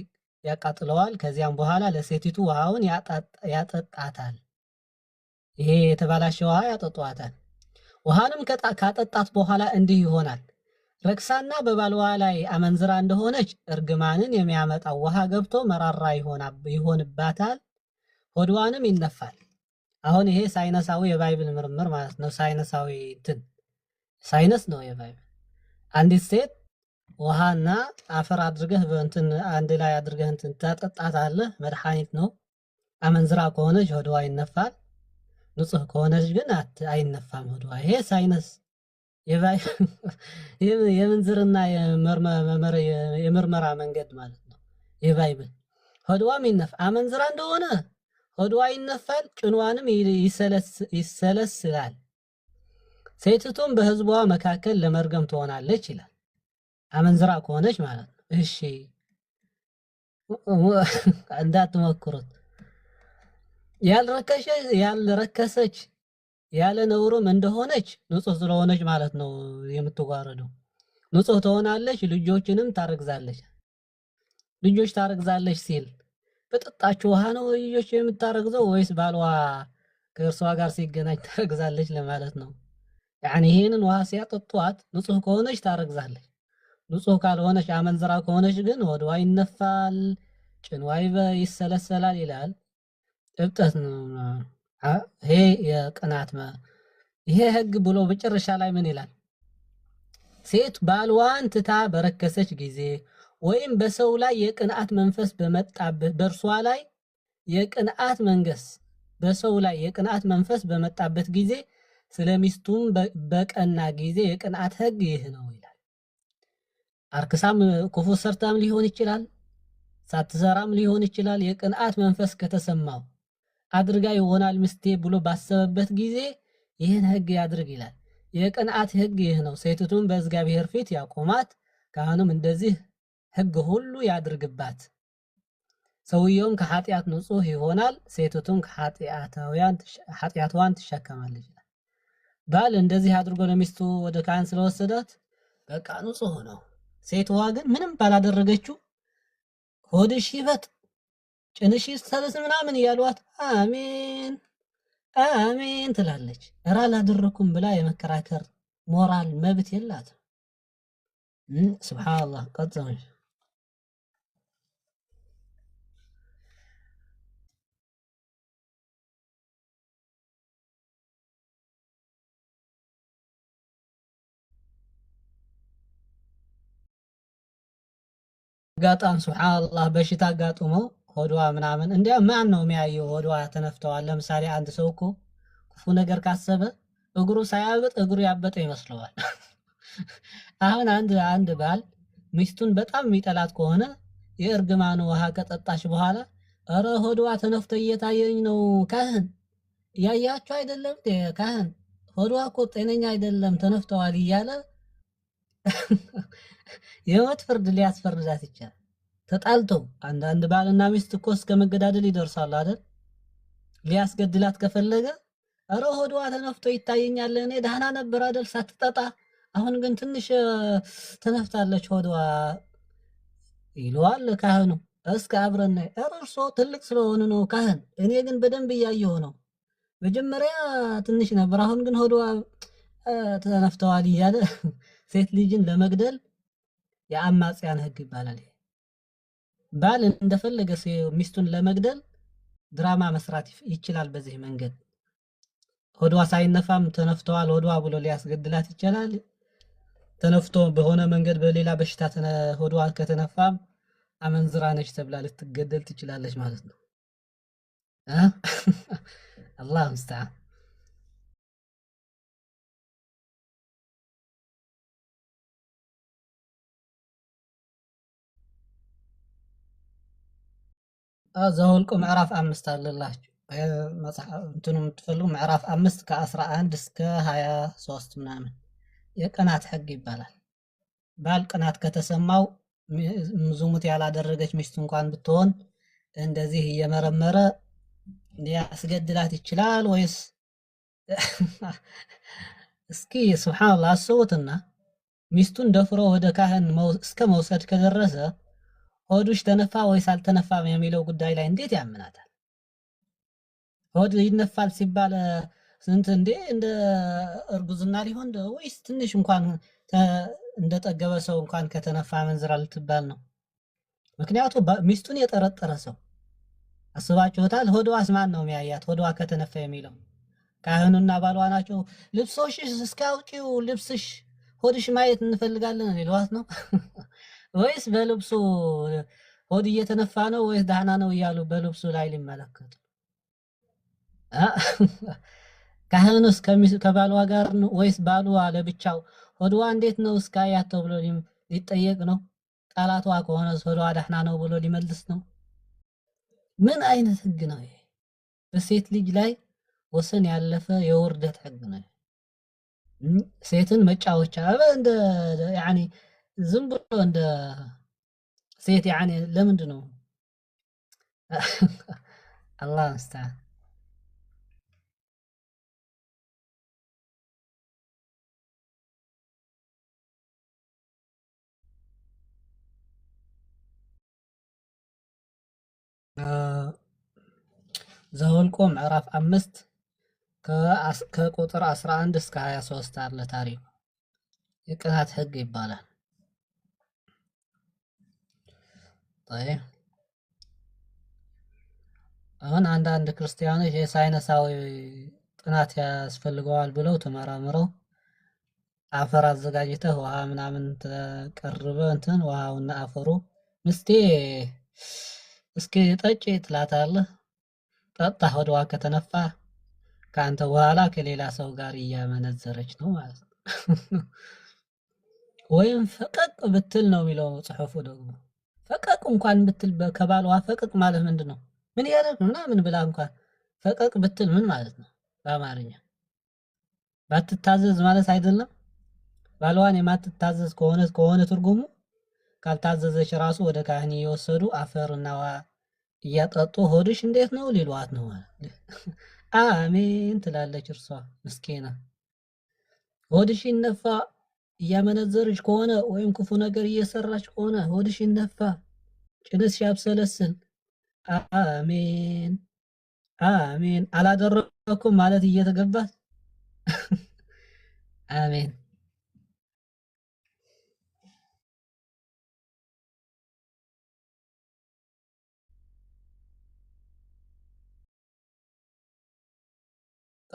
ያቃጥለዋል ከዚያም በኋላ ለሴቲቱ ውሃውን ያጠጣታል ይሄ የተባላሽ ውሃ ያጠጣታል ውሃንም ካጠጣት በኋላ እንዲህ ይሆናል ረክሳና በባልዋ ላይ አመንዝራ እንደሆነች እርግማንን የሚያመጣው ውሃ ገብቶ መራራ ይሆንባታል ሆድዋንም ይነፋል አሁን ይሄ ሳይነሳዊ የባይብል ምርምር ማለት ነው ሳይነሳዊ ሳይነስ ነው የባይብል አንዲት ሴት ውሃና አፈር አድርገህ በእንትን አንድ ላይ አድርገህ እንትን ታጠጣታለህ መድኃኒት ነው አመንዝራ ከሆነች ሆድዋ ይነፋል ንጹህ ከሆነች ግን አይነፋም ሆድዋ ይሄ ሳይነስ የምንዝርና የምርመራ መንገድ ማለት ነው የባይብል ሆድዋም ይነፋ አመንዝራ እንደሆነ ሆድዋ ይነፋል ጭንዋንም ይሰለስላል ሴቲቱም በህዝቧ መካከል ለመርገም ትሆናለች ይላል አመንዝራ ከሆነች ማለት ነው እሺ እንዳትሞክሩት ያልረከሰች ያለ ነውርም እንደሆነች ንጹህ ስለሆነች ማለት ነው የምትዋረደው ንጹህ ትሆናለች ልጆችንም ታረግዛለች ልጆች ታረግዛለች ሲል በጠጣችው ውሃ ነው ልጆች የምታረግዘው ወይስ ባልዋ ከእርሷ ጋር ሲገናኝ ታረግዛለች ለማለት ነው يعني ይሄንን ውሃ ሲያጠጧት ንጹህ ከሆነች ታረግዛለች ንጹህ ካልሆነች አመንዝራ ከሆነች ግን ወድዋ ይነፋል ጭንዋ ይሰለሰላል ይላል እብጠት ነው ይሄ የቅናት ይሄ ህግ ብሎ በጭርሻ ላይ ምን ይላል ሴት ባልዋን ትታ በረከሰች ጊዜ ወይም በሰው ላይ የቅንአት መንፈስ በመጣበት በርሷ ላይ የቅንአት በሰው ላይ የቅንአት መንፈስ በመጣበት ጊዜ ስለሚስቱም በቀና ጊዜ የቅንአት ህግ ይህ ነው ይላል አርክሳም ክፉ ሰርታም ሊሆን ይችላል ሳትሰራም ሊሆን ይችላል የቅንአት መንፈስ ከተሰማው አድርጋ ይሆናል ምስቴ ብሎ ባሰበበት ጊዜ ይህን ህግ ያድርግ ይላል የቅንአት ህግ ይህ ነው ሴቲቱም በእግዚአብሔር ፊት ያቆማት ካህኑም እንደዚህ ህግ ሁሉ ያድርግባት ሰውየውም ከኃጢአት ንጹህ ይሆናል ሴቲቱም ከኃጢአቷን ትሸከማለች ባል እንደዚህ አድርጎ ለሚስቱ ወደ ካህን ስለወሰዳት በቃ ንጹህ ነው ሴትዋ ግን ምንም ባላደረገችው ሆድሽ ይበጥ ጭንሽ ይሰለስ ምናምን ያሏት አሜን አሜን ትላለች እራ ላደረኩም ብላ የመከራከር ሞራል መብት የላትም። ስብሓንላህ ቀጥል። ጋጣም ስብሓንላህ በሽታ አጋጥሞ ሆድዋ ምናምን እንዲያ ማን ነው የሚያየው? ሆድዋ ተነፍተዋል። ለምሳሌ አንድ ሰው እኮ ክፉ ነገር ካሰበ እግሩ ሳያብጥ እግሩ ያበጠ ይመስለዋል። አሁን አንድ ባል ሚስቱን በጣም የሚጠላት ከሆነ የእርግማኑ ውሃ ከጠጣች በኋላ እረ ሆድዋ ተነፍቶ እየታየኝ ነው፣ ካህን እያያችሁ አይደለም? ካህን ሆድዋ እኮ ጤነኛ አይደለም ተነፍተዋል እያለ የሞት ፍርድ ሊያስፈርዳት ይችላል። ተጣልተው አንዳንድ ባልና ሚስት እኮ እስከ መገዳደል ይደርሳሉ አይደል? ሊያስገድላት ከፈለገ እረ ሆድዋ ተነፍቶ ይታየኛል፣ እኔ ደህና ነበር አይደል ሳትጠጣ፣ አሁን ግን ትንሽ ተነፍታለች ሆድዋ ይለዋል ካህኑ። እስከ አብረን እርሶ ትልቅ ስለሆኑ ነው ካህን፣ እኔ ግን በደንብ እያየሁ ነው። መጀመሪያ ትንሽ ነበር፣ አሁን ግን ሆድዋ ተነፍተዋል እያለ ሴት ልጅን ለመግደል የአማጽያን ህግ ይባላል። ባል እንደፈለገ ሚስቱን ለመግደል ድራማ መስራት ይችላል። በዚህ መንገድ ሆድዋ ሳይነፋም ተነፍተዋል ሆድዋ ብሎ ሊያስገድላት ይችላል። ተነፍቶ በሆነ መንገድ በሌላ በሽታ ሆድዋ ከተነፋም አመንዝራ ነች ተብላ ልትገደል ትችላለች ማለት ነው። አላህ ሙስተዓን። ዘኍልቍ ምዕራፍ 5 አለላችሁ እንትኑ የምትፈልጉ ምዕራፍ 5 ከ11 እስከ 23 ምናምን የቅናት ህግ ይባላል። ባል ቅናት ከተሰማው ዝሙት ያላደረገች ሚስቱ እንኳን ብትሆን እንደዚህ እየመረመረ ሊያስገድላት ይችላል ወይስ? እስኪ ሱብሃንአላህ አስቡትና ሚስቱን ደፍሮ ወደ ካህን እስከ መውሰድ ከደረሰ ሆድሽ ተነፋ ወይስ አልተነፋም የሚለው ጉዳይ ላይ እንዴት ያምናታል? ሆድ ይነፋል ሲባል ስንት እንደ እርጉዝና ሊሆን ወይስ ትንሽ እንኳን እንደጠገበ ሰው እንኳን ከተነፋ መንዝራ ልትባል ነው? ምክንያቱም ሚስቱን የጠረጠረ ሰው አስባችሁታል? ሆድዋስ ማን ነው የሚያያት? ሆድዋ ከተነፋ የሚለው ካህኑና ባሏ ናቸው። ልብሶሽስ እስካውጪው ልብስሽ ሆድሽ ማየት እንፈልጋለን ሊሏት ነው ወይስ በልብሱ ሆድ እየተነፋ ነው ወይስ ዳህና ነው እያሉ በልብሱ ላይ ሊመለከቱ? ካህኑስ ከባሏ ጋር ነው ወይስ ባሏ ለብቻው ሆድዋ እንዴት ነው እስካያት ተብሎ ሊጠየቅ ነው? ቃላቷ ከሆነ ሆድዋ ዳህና ነው ብሎ ሊመልስ ነው? ምን አይነት ህግ ነው ይሄ? በሴት ልጅ ላይ ወሰን ያለፈ የውርደት ህግ ነው። ሴትን መጫወቻ እንደ ያኒ ዝም ብሎ እንደ ሴት ያኒ ለምንድን ነው? አላህ ሙስተዓን። ዘኍልቍ ምዕራፍ 5 ከቁጥር 11 እስከ 23 አለ ታሪኩ። የቅናት ህግ ይባላል። طيب አሁን አንዳንድ ክርስቲያኖች የሳይንሳዊ ጥናት ያስፈልገዋል ብለው ተመራምረው አፈር አዘጋጅተህ ውሃ ምናምን ተቀርበ እንትን ውሃውና አፈሩ ምስቴ እስኪ ጠጪ ትላታለህ። ጠጣ ሆድዋ ከተነፋ ከአንተ በኋላ ከሌላ ሰው ጋር እያመነዘረች ነው ማለት ነው። ወይም ፈቀቅ ብትል ነው የሚለው ጽሑፉ ደግሞ። ፈቀቅ እንኳን ብትል ከባሏ ፈቀቅ ማለት ምንድን ነው? ምን ያደርግ ምናምን ብላ እንኳን ፈቀቅ ብትል ምን ማለት ነው? በአማርኛ ባትታዘዝ ማለት አይደለም። ባሏን የማትታዘዝ ከሆነ ትርጉሙ ካልታዘዘች ራሱ ወደ ካህን እየወሰዱ አፈርና ውሃ እያጠጡ ሆድሽ እንዴት ነው ሊሏት ነው ማለት። አሜን ትላለች እርሷ ምስኪና። ሆድሽ ይነፋ እያመነዘርሽ ከሆነ ወይም ክፉ ነገር እየሰራች ከሆነ ሆድሽ ይነፋ፣ ጭንሽ ያብሰለስል። አሜን አሜን አላደረኩም ማለት እየተገባት አሜን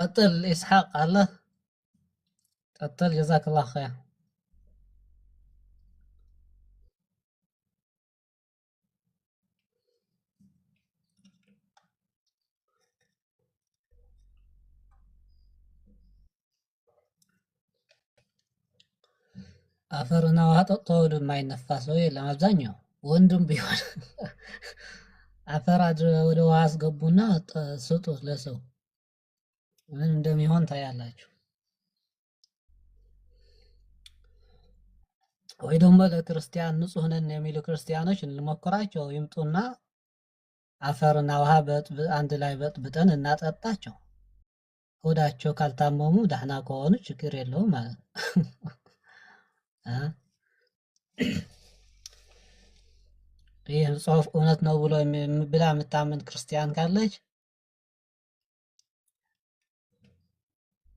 ቀጥል ኢስሐቅ አለ ቀጥል ጀዛከላህ ኸይር አፈርና ውሃ ጠጥቶ ወደማይነፋ ሰው የለም አብዛኛው ወንድም ቢሆን አፈር ወደ ውሃ አስገቡና ስጡት ለሰው ምን እንደሚሆን ታያላችሁ ወይ ደግሞ ለክርስቲያን ንጹህ ነን የሚሉ ክርስቲያኖች እንሞክራቸው ይምጡና አፈርና ውሃ አንድ ላይ በጥብጠን እናጠጣቸው ሆዳቸው ካልታመሙ ደህና ከሆኑ ችግር የለውም ማለት ነው ይህ ጽሑፍ እውነት ነው ብሎ ብላ የምታምን ክርስቲያን ካለች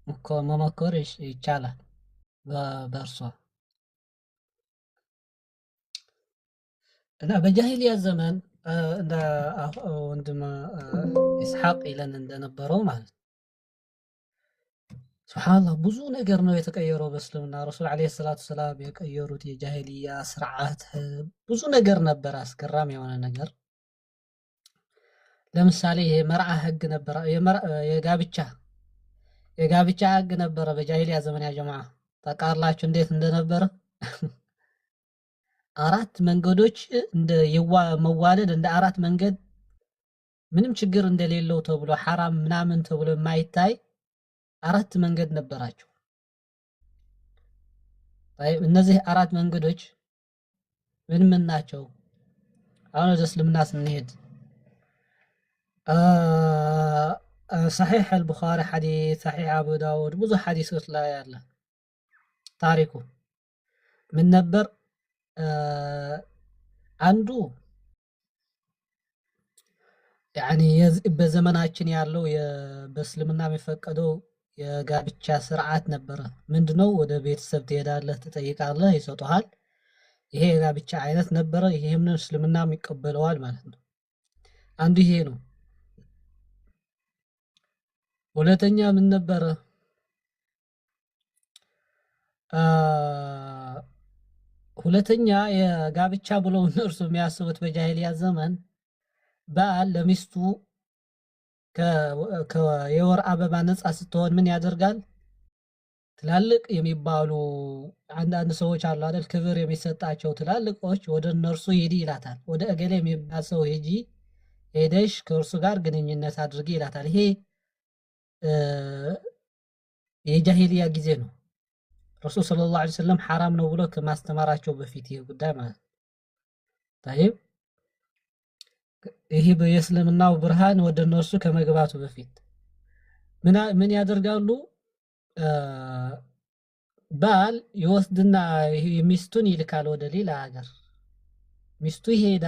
እኮ መሞከር ይቻላል በእርሷ እና በጃሂልያ ዘመን እንደ ወንድም ኢስሐቅ ይለን እንደነበረው ማለት ሱብሃንአላህ ብዙ ነገር ነው የተቀየረው በእስልምና ረሱል አለይሂ ሰላቱ ሰላም የቀየሩት የጃሂልያ ስርዓት ብዙ ነገር ነበር አስገራሚ የሆነ ነገር ለምሳሌ የመርዓ ህግ ነበር የጋብቻ ህግ ነበረ በጃሂልያ ዘመን ያ ጀማዓ ታውቃላችሁ እንዴት እንደነበረ አራት መንገዶች እንደ መዋለድ እንደ አራት መንገድ ምንም ችግር እንደሌለው ተብሎ حرام ምናምን ተብሎ የማይታይ አራት መንገድ ነበራቸው እነዚህ አራት መንገዶች ምን ናቸው አሁን ወደ እስልምና ስንሄድ صحيح البخاري حديث صحيح ابو داود ብዙ ሐዲሶች ላይ ያለ ታሪኩ ምን ነበር አንዱ يعني በዘመናችን ያለው በእስልምና የሚፈቀደው የጋብቻ ስርዓት ነበረ ምንድነው ወደ ቤተሰብ ትሄዳለህ ትጠይቃለህ ይሰጡሃል ይሄ የጋብቻ አይነት ነበረ ይሄም እስልምና ይቀበለዋል ማለት ነው አንዱ ይሄ ነው ሁለተኛ ምን ነበረ ሁለተኛ የጋብቻ ብለው እነርሱ የሚያስቡት በጃሂልያ ዘመን ባል ለሚስቱ የወር አበባ ነፃ ስትሆን ምን ያደርጋል ትላልቅ የሚባሉ አንዳንድ ሰዎች አሉ አይደል ክብር የሚሰጣቸው ትላልቆች ወደ እነርሱ ሂጂ ይላታል ወደ እገሌ የሚባል ሰው ሂጂ ሄደሽ ከእርሱ ጋር ግንኙነት አድርጊ ይላታል ይሄ የጃሂልያ ጊዜ ነው ረሱል ሰለላሁ ዐለይሂ ወሰለም حرام ነው ብሎ ከማስተማራቸው በፊት ይሄ ጉዳይ ማለት طيب ይሄ በእስልምናው ብርሃን ወደ እነሱ ከመግባቱ በፊት ምን ያደርጋሉ ባል ይወስድና ሚስቱን ይልካል ወደ ሌላ ሀገር ሚስቱ ሄዳ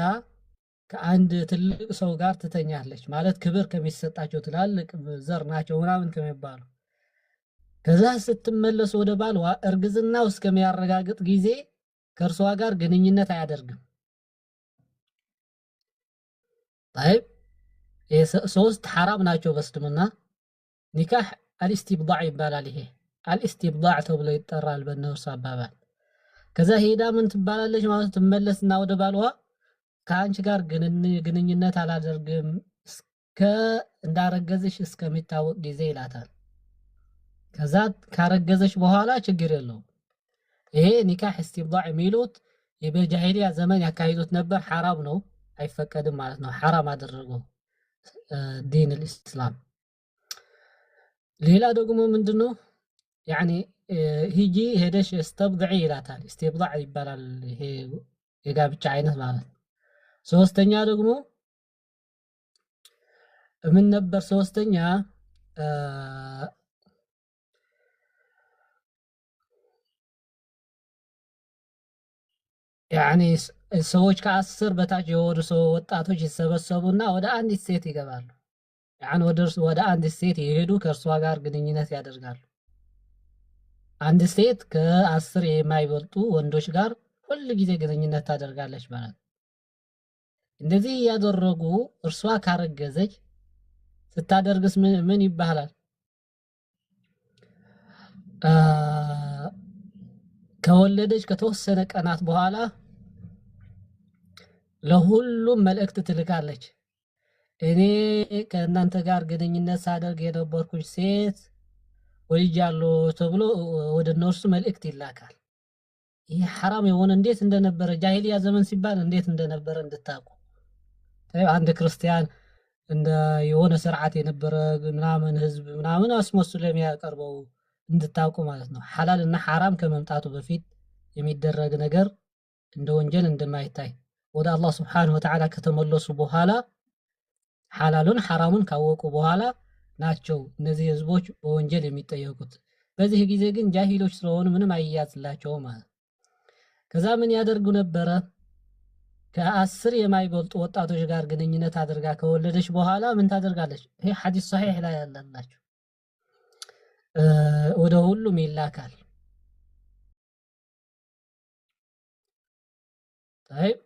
ከአንድ ትልቅ ሰው ጋር ትተኛለች ማለት ክብር ከሚሰጣቸው ትላልቅ ዘር ናቸው ምናምን ከመባሉ ከዛ ስትመለስ ወደ ባልዋ እርግዝናው እስከሚያረጋግጥ ጊዜ ከእርሷ ጋር ግንኙነት አያደርግም طيب ሶስት حرام ናቸው በእስልምና ኒካህ አልኢስቲብዳዕ ይባላል ይሄ አልኢስቲብዳዕ ተብሎ ይጠራል በእነርሱ አባባል ከዛ ሄዳ ምን ትባላለች ማለት ትመለስና ወደ ባልዋ ከአንቺ ጋር ግንኙነት አላደርግም እስከ እንዳረገዘሽ እስከሚታወቅ ጊዜ ይላታል ከዛ ካረገዘች በኋላ ችግር የለውም ይሄ ኒካህ ኢስቲብዳዕ የሚሉት የበጃሂልያ ዘመን ያካሂዱት ነበር حرام ነው አይፈቀድም ማለት ነው حرام አደረገው ዲን الاسلام ሌላ ደግሞ ምንድነው يعني ሂጂ ሄደሽ استبضعي ይላታል استبضاع ይባላል ይሄ የጋብቻ አይነት ማለት ሶስተኛ ደግሞ ምን ነበር ሶስተኛ يعني ሰዎች ከ10 በታች የወሩ ሰው ወጣቶች ይሰበሰቡና ወደ አንዲት ሴት ይገባሉ يعني ወደ አንዲት ሴት ይሄዱ ከእርሷ ጋር ግንኙነት ያደርጋሉ አንድ ሴት ከ10 የማይበልጡ ወንዶች ጋር ሁሉ ጊዜ ግንኙነት ታደርጋለች ማለት እንደዚህ ያደረጉ እርሷ ካረገዘች ስታደርግስ ምን ይባላል ከወለደች ከተወሰነ ቀናት በኋላ ለሁሉም መልእክት ትልካለች። እኔ ከእናንተ ጋር ግንኙነት ሳደርግ የነበርኩኝ ሴት ወልጃለሁ ተብሎ ወደ እነርሱ መልእክት ይላካል። ይህ ሐራም የሆነ እንዴት እንደነበረ ጃሂልያ ዘመን ሲባል እንዴት እንደነበረ እንድታውቁ። አንድ ክርስቲያን እንደ የሆነ ስርዓት የነበረ ምናምን ህዝብ ምናምን አስመስሎ የሚያቀርበው እንድታውቁ ማለት ነው። ሐላል እና ሐራም ከመምጣቱ በፊት የሚደረግ ነገር እንደ ወንጀል እንደማይታይ ወደ አላህ Subhanahu Wa Ta'ala ከተመለሱ በኋላ ሐላሉን ሐራሙን ካወቁ በኋላ ናቸው እነዚህ ህዝቦች በወንጀል የሚጠየቁት። በዚህ ጊዜ ግን ጃሂሎች ስለሆኑ ምንም አይያዝላቸውም ማለት። ከዛ ምን ያደርጉ ነበረ? ከ10 የማይበልጡ ወጣቶች ጋር ግንኙነት አድርጋ ከወለደች በኋላ ምን ታደርጋለች? ይሄ ሐዲስ ሷሂህ ላይ ያለላችሁ ወደ ሁሉም ይላካል። طيب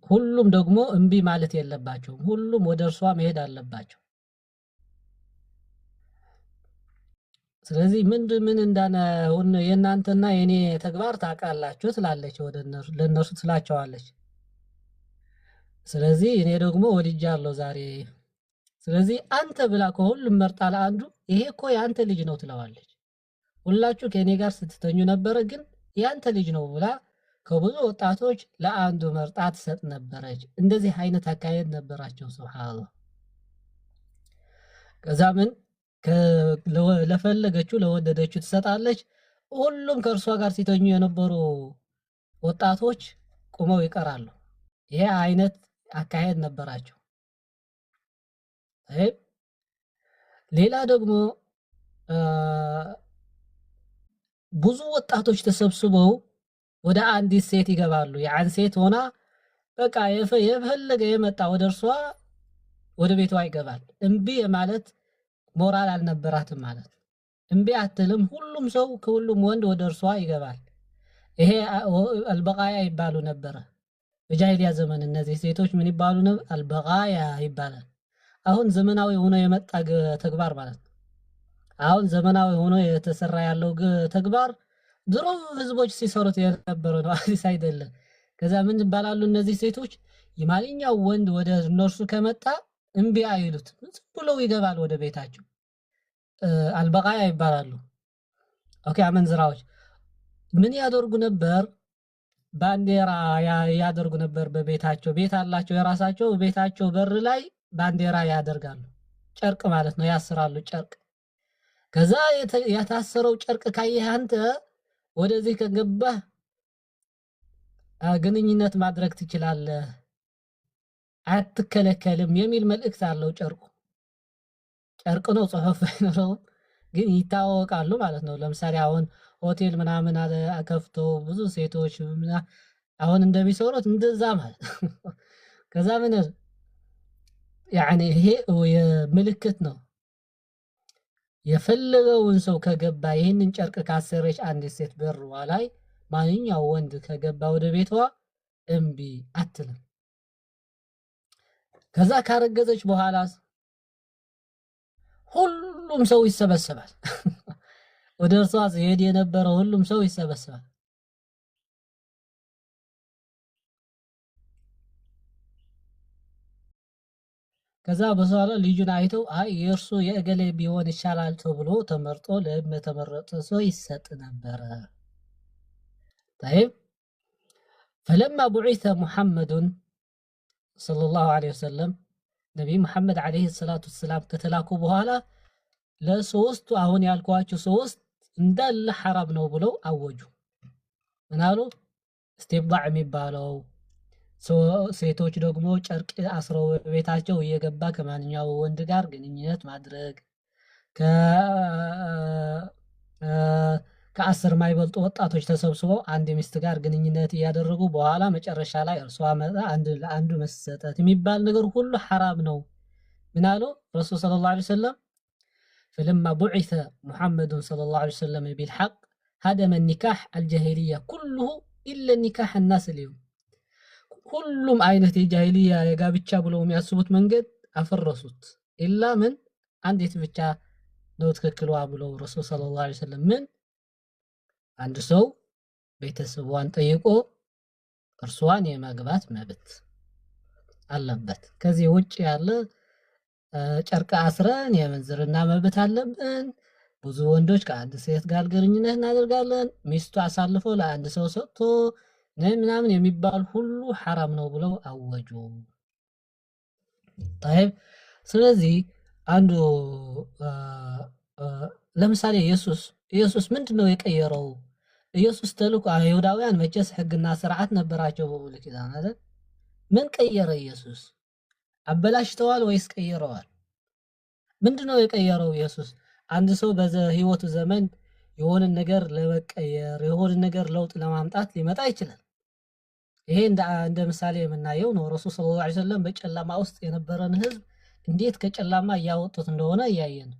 ሁሉም ደግሞ እምቢ ማለት የለባቸውም። ሁሉም ወደ እርሷ መሄድ አለባቸው። ስለዚህ ምን እንዳነ የእናንተና የኔ ተግባር ታውቃላችሁ ትላለች። ወደ ለነሱ ትላቸዋለች። ስለዚህ እኔ ደግሞ ወልጃለሁ ዛሬ። ስለዚህ አንተ ብላ ከሁሉም መርጣ ለአንዱ ይሄ እኮ ያንተ ልጅ ነው ትለዋለች። ሁላችሁ ከኔ ጋር ስትተኙ ነበር፣ ግን ያንተ ልጅ ነው ብላ ከብዙ ወጣቶች ለአንዱ መርጣ ትሰጥ ነበረች። እንደዚህ አይነት አካሄድ ነበራቸው። ሱብሃንአላህ። ከዛ ምን ለፈለገችው ለወደደችው ትሰጣለች። ሁሉም ከእርሷ ጋር ሲተኙ የነበሩ ወጣቶች ቁመው ይቀራሉ። ይሄ አይነት አካሄድ ነበራቸው። ሌላ ደግሞ ብዙ ወጣቶች ተሰብስበው ወደ አንዲት ሴት ይገባሉ። ያን ሴት ሆና በቃ የፈለገ የመጣ ወደ እርሷ ወደ ቤቷ ይገባል። እምቢ ማለት ሞራል አልነበራትም ማለት እምቢ አትልም። ሁሉም ሰው ከሁሉም ወንድ ወደ እርሷ ይገባል። ይሄ አልበቃያ ይባሉ ነበር በጃሂልያ ዘመን። እነዚህ ሴቶች ምን ይባሉ ነበር? አልበቃያ ይባላል። አሁን ዘመናዊ ሆኖ የመጣ ተግባር ማለት ነው። አሁን ዘመናዊ ሆኖ የተሰራ ያለው ተግባር ድሮ ህዝቦች ሲሰሩት የነበረ ነው፣ አዲስ አይደለም። ከዛ ምን ይባላሉ እነዚህ ሴቶች? የማንኛው ወንድ ወደ እነርሱ ከመጣ እምቢ አይሉት፣ ዝም ብለው ይገባል ወደ ቤታቸው። አልበቃያ ይባላሉ። ኦኬ። አመንዝራዎች ምን ያደርጉ ነበር? ባንዲራ ያደርጉ ነበር በቤታቸው። ቤት አላቸው የራሳቸው። ቤታቸው በር ላይ ባንዲራ ያደርጋሉ። ጨርቅ ማለት ነው፣ ያስራሉ ጨርቅ። ከዛ የታሰረው ጨርቅ ካየህ አንተ ወደዚህ ከገባህ ግንኙነት ማድረግ ትችላለህ፣ አትከለከልም የሚል መልእክት አለው ጨርቁ። ጨርቅ ነው፣ ጽሑፍ አይኖረውም፣ ግን ይታወቃሉ ማለት ነው። ለምሳሌ አሁን ሆቴል ምናምን ከፍተው ብዙ ሴቶች አሁን እንደሚሰሩት እንደዛ ማለት ነው። ከዛ ምን ያኔ ይሄ ምልክት ነው። የፈለገውን ሰው ከገባ ይህንን ጨርቅ ካሰረች አንዲት ሴት በርዋ ላይ ማንኛው ወንድ ከገባ ወደ ቤቷ እምቢ አትልም። ከዛ ካረገዘች በኋላ ሁሉም ሰው ይሰበሰባል። ወደ እርሷ ሲሄድ የነበረው ሁሉም ሰው ይሰበሰባል። ከዛ በኋላ ልጁን አይተው አይ የእርሱ የእገሌ ቢሆን ይሻላል ተብሎ ተመርጦ ለተመረጠ ሰው ይሰጥ ነበር። طيب فلما بعث محمد صلى الله عليه وسلم ነብይ መሐመድ አለይሂ ሰላቱ ወሰላም ከተላኩ በኋላ ለሶስቱ አሁን ያልኳቸው ሶስት እንዳለ ሐራም ነው ብለው አወጁ። ምናሉ? እስቲብዳዕ የሚባለው ሴቶች ደግሞ ጨርቅ አስረው ቤታቸው እየገባ ከማንኛው ወንድ ጋር ግንኙነት ማድረግ፣ ከ10 ማይበልጡ ወጣቶች ተሰብስበው አንድ ሚስት ጋር ግንኙነት እያደረጉ በኋላ መጨረሻ ላይ እርሷ አንዱ መሰጠት የሚባል ነገር ሁሉ ሐራም ነው። ምናሉ? ረሱል ሰለላሁ ዐለይሂ ወሰለም فلما بعث محمد صلى الله عليه وسلم بالحق هدم النكاح الجاهلية كله إلا النكاح الناس اليوم ሁሉም አይነት የጃሂልያ የጋብቻ ብለው የሚያስቡት መንገድ አፈረሱት። ኢላ ምን አንዲት ብቻ ነው ትክክሏ ብለው ረሱል ሰለላሁ ዐለይሂ ወሰለም ምን አንድ ሰው ቤተሰቧን ጠይቆ እርሷን የማግባት መብት አለበት። ከዚህ ውጭ ያለ ጨርቅ አስረን የመንዝርና መብት አለብን፣ ብዙ ወንዶች ከአንድ ሴት ጋር ግንኙነት እናደርጋለን፣ ሚስቱ አሳልፎ ለአንድ ሰው ሰጥቶ ምናምን የሚባል ሁሉ ሐራም ነው ብለው አወጁ። طيب ስለዚህ አንዱ ለምሳሌ ኢየሱስ ምንድነው የቀየረው? ኢየሱስ ተልኮ አይሁዳውያን መቼስ ሕግና ስርዓት ነበራቸው በብሉይ ኪዳን አይደል? ምን ቀየረ ኢየሱስ? አበላሽተዋል ወይስ ቀይረዋል? ምንድነው የቀየረው ኢየሱስ? አንድ ሰው በህይወቱ ዘመን የሆነ ነገር ለመቀየር የሆነ ነገር ለውጥ ለማምጣት ሊመጣ ይችላል። ይሄ እንደ ምሳሌ የምናየው ነው። ረሱል ሰለላሁ ዐለይሂ ወሰለም በጨለማ ውስጥ የነበረን ህዝብ እንዴት ከጨለማ እያወጡት እንደሆነ እያየን።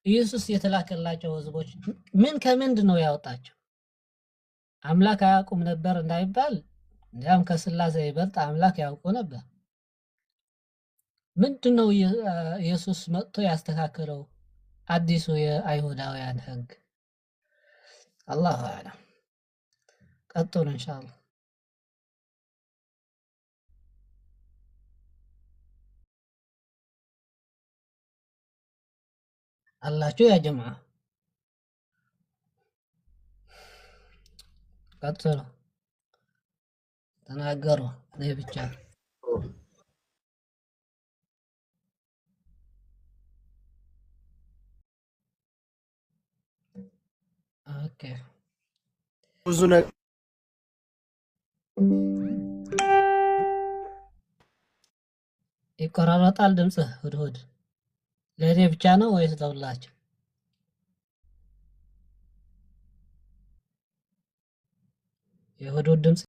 ኢየሱስ የተላከላቸው ህዝቦች ምን ከምንድን ነው ያወጣቸው? አምላክ አያውቁም ነበር እንዳይባል እንዲያም ከስላሴ ይበልጥ አምላክ ያውቁ ነበር። ምንድነው ኢየሱስ መጥቶ ያስተካከለው? አዲሱ የአይሁዳውያን ህግ። አላሁ አዕለም። ቀጥሉ ኢንሻአላህ። አላችሁ ያ ጀማዓ ቀጥሉ፣ ተናገሩ። እኔ ብቻ ኦኬ። ብዙ ነገር ይቆራረጣል ድምጽህ ሁድሁድ። ለእኔ ብቻ ነው ወይስ ለሁላችሁ? የሁድሁድ ድምጽ